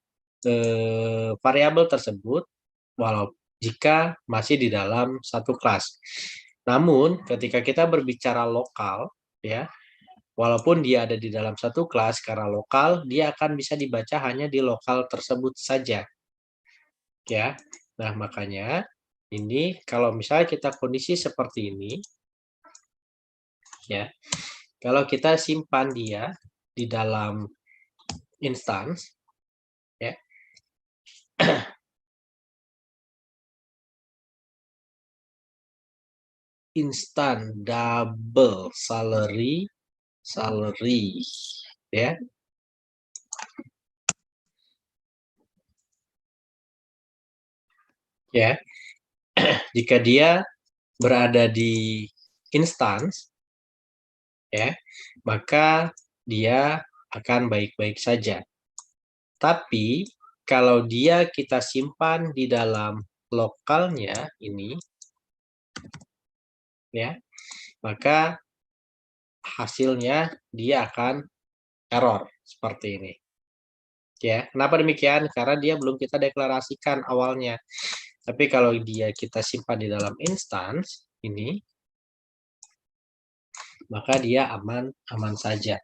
variabel tersebut walau jika masih di dalam satu kelas. Namun, ketika kita berbicara lokal, ya, walaupun dia ada di dalam satu kelas, karena lokal, dia akan bisa dibaca hanya di lokal tersebut saja. Ya, nah makanya ini kalau misalnya kita kondisi seperti ini, ya, kalau kita simpan dia di dalam instance, ya, instan double salary, ya, ya, jika dia berada di instance, ya, maka dia akan baik-baik saja. Tapi kalau dia kita simpan di dalam lokalnya ini, ya, maka hasilnya dia akan error seperti ini. Ya, kenapa demikian? Karena dia belum kita deklarasikan awalnya. Tapi kalau dia kita simpan di dalam instance ini, maka dia aman saja.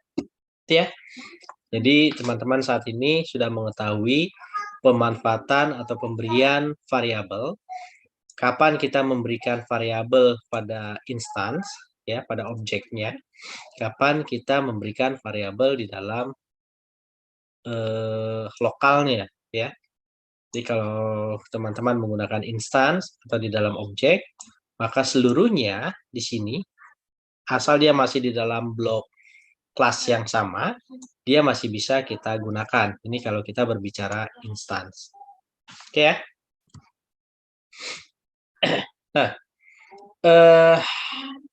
Ya. Jadi teman-teman saat ini sudah mengetahui pemanfaatan atau pemberian variabel. Kapan kita memberikan variabel pada instance, ya, pada objeknya. Kapan kita memberikan variabel di dalam lokalnya, ya. Jadi kalau teman-teman menggunakan instance atau di dalam objek, maka seluruhnya di sini, asal dia masih di dalam blok kelas yang sama, dia masih bisa kita gunakan. Ini kalau kita berbicara instance. Oke ya. Nah,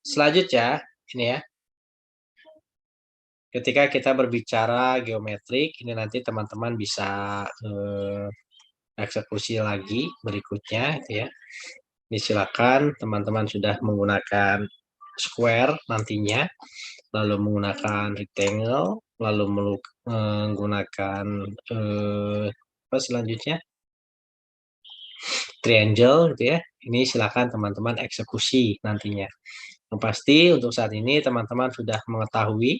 selanjutnya ini ya. Ketika kita berbicara geometrik, ini nanti teman-teman bisa eksekusi lagi berikutnya, gitu ya. Ini silakan teman-teman sudah menggunakan square nantinya, lalu menggunakan rectangle, lalu menggunakan apa selanjutnya triangle, gitu ya. Ini silakan teman-teman eksekusi nantinya. Yang pasti untuk saat ini teman-teman sudah mengetahui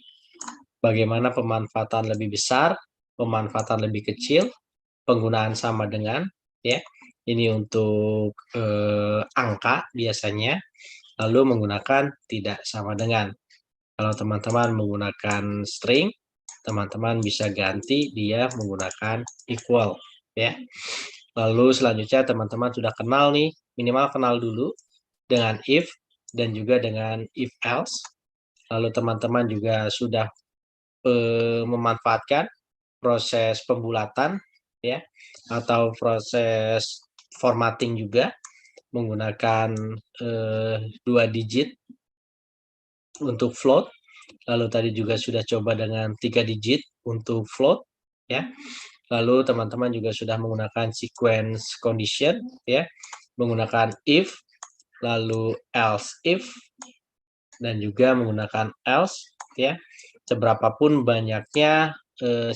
bagaimana pemanfaatan lebih besar, pemanfaatan lebih kecil, penggunaan sama dengan, ya. Ini untuk angka biasanya, lalu menggunakan tidak sama dengan. Kalau teman-teman menggunakan string, teman-teman bisa ganti dia menggunakan equal, ya. Lalu selanjutnya teman-teman sudah kenal nih, minimal kenal dulu dengan if dan juga dengan if else. Lalu teman-teman juga sudah memanfaatkan proses pembulatan, ya, atau proses formatting juga menggunakan 2 digit untuk float. Lalu tadi juga sudah coba dengan 3 digit untuk float, ya. Lalu teman-teman juga sudah menggunakan sequence condition, ya, menggunakan if, lalu else if, dan juga menggunakan else, ya. Seberapapun banyaknya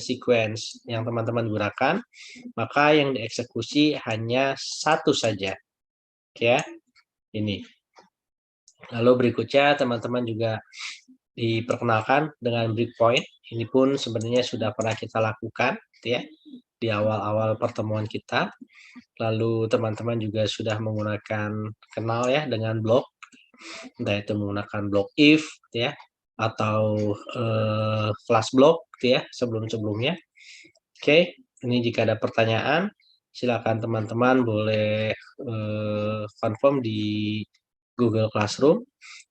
sequence yang teman-teman gunakan, maka yang dieksekusi hanya satu saja, ya. ini. Lalu berikutnya teman-teman juga diperkenalkan dengan breakpoint. Ini pun sebenarnya sudah pernah kita lakukan ya di awal-awal pertemuan kita. Lalu teman-teman juga sudah menggunakan kenal ya dengan blok, entah itu menggunakan blok if ya atau kelas blok ya sebelum-sebelumnya. Oke, ini jika ada pertanyaan silakan teman-teman boleh confirm di Google Classroom.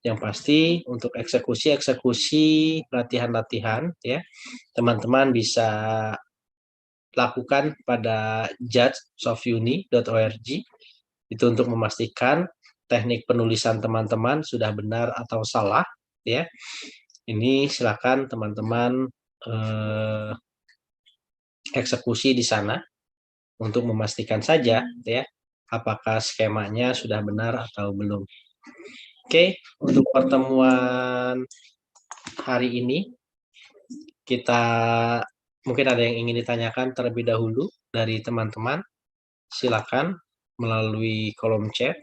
Yang pasti untuk eksekusi latihan-latihan ya, teman-teman bisa lakukan pada judge.sofuni.org itu untuk memastikan teknik penulisan teman-teman sudah benar atau salah ya. Ini silakan teman-teman eksekusi di sana untuk memastikan saja ya apakah skemanya sudah benar atau belum. Oke, untuk pertemuan hari ini kita mungkin ada yang ingin ditanyakan terlebih dahulu dari teman-teman. Silakan melalui kolom chat.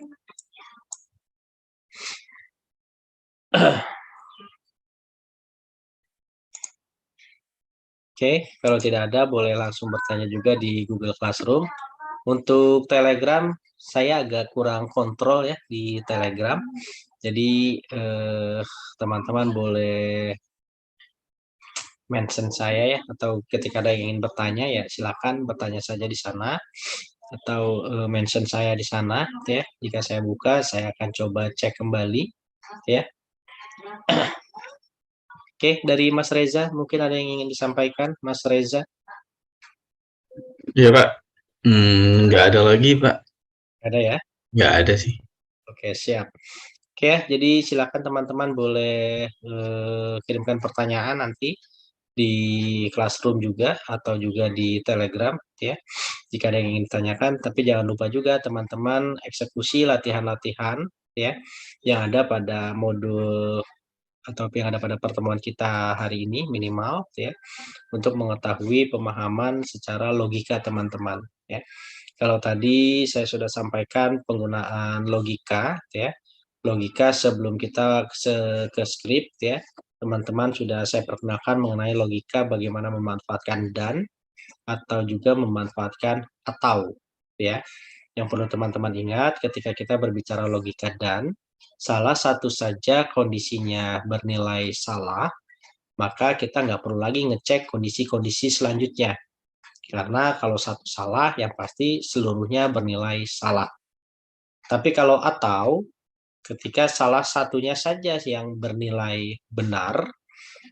Oke, kalau tidak ada boleh langsung bertanya juga di Google Classroom. Untuk Telegram saya agak kurang kontrol ya di Telegram. Jadi teman-teman boleh mention saya ya atau ketika ada yang ingin bertanya ya silakan bertanya saja di sana atau mention saya di sana ya. Jika saya buka saya akan coba cek kembali ya. Oke, dari Mas Reza mungkin ada yang ingin disampaikan Mas Reza? Iya Pak, nggak ada lagi Pak, Ada ya? nggak ada sih. Oke, siap. Oke ya, jadi silakan teman-teman boleh kirimkan pertanyaan nanti di Classroom juga atau juga di Telegram ya. Jika ada yang ingin ditanyakan, tapi jangan lupa juga teman-teman eksekusi latihan-latihan ya yang ada pada modul atau yang ada pada pertemuan kita hari ini minimal ya untuk mengetahui pemahaman secara logika teman-teman ya. Kalau tadi saya sudah sampaikan penggunaan logika ya. Logika sebelum kita ke script ya. Teman-teman sudah saya perkenalkan mengenai logika bagaimana memanfaatkan dan atau juga memanfaatkan atau ya. Yang perlu teman-teman ingat ketika kita berbicara logika dan salah satu saja kondisinya bernilai salah, maka kita nggak perlu lagi ngecek kondisi-kondisi selanjutnya. Karena kalau satu salah, yang pasti seluruhnya bernilai salah. Tapi kalau atau, ketika salah satunya saja yang bernilai benar,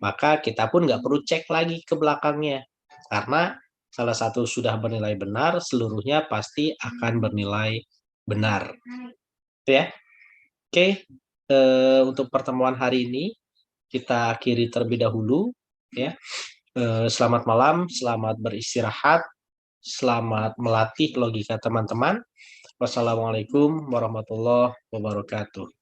maka kita pun nggak perlu cek lagi ke belakangnya. Karena salah satu sudah bernilai benar, seluruhnya pasti akan bernilai benar. Itu ya. Oke, untuk pertemuan hari ini kita akhiri terlebih dahulu. Ya. Selamat malam, selamat beristirahat, selamat melatih logika teman-teman. Wassalamualaikum warahmatullahi wabarakatuh.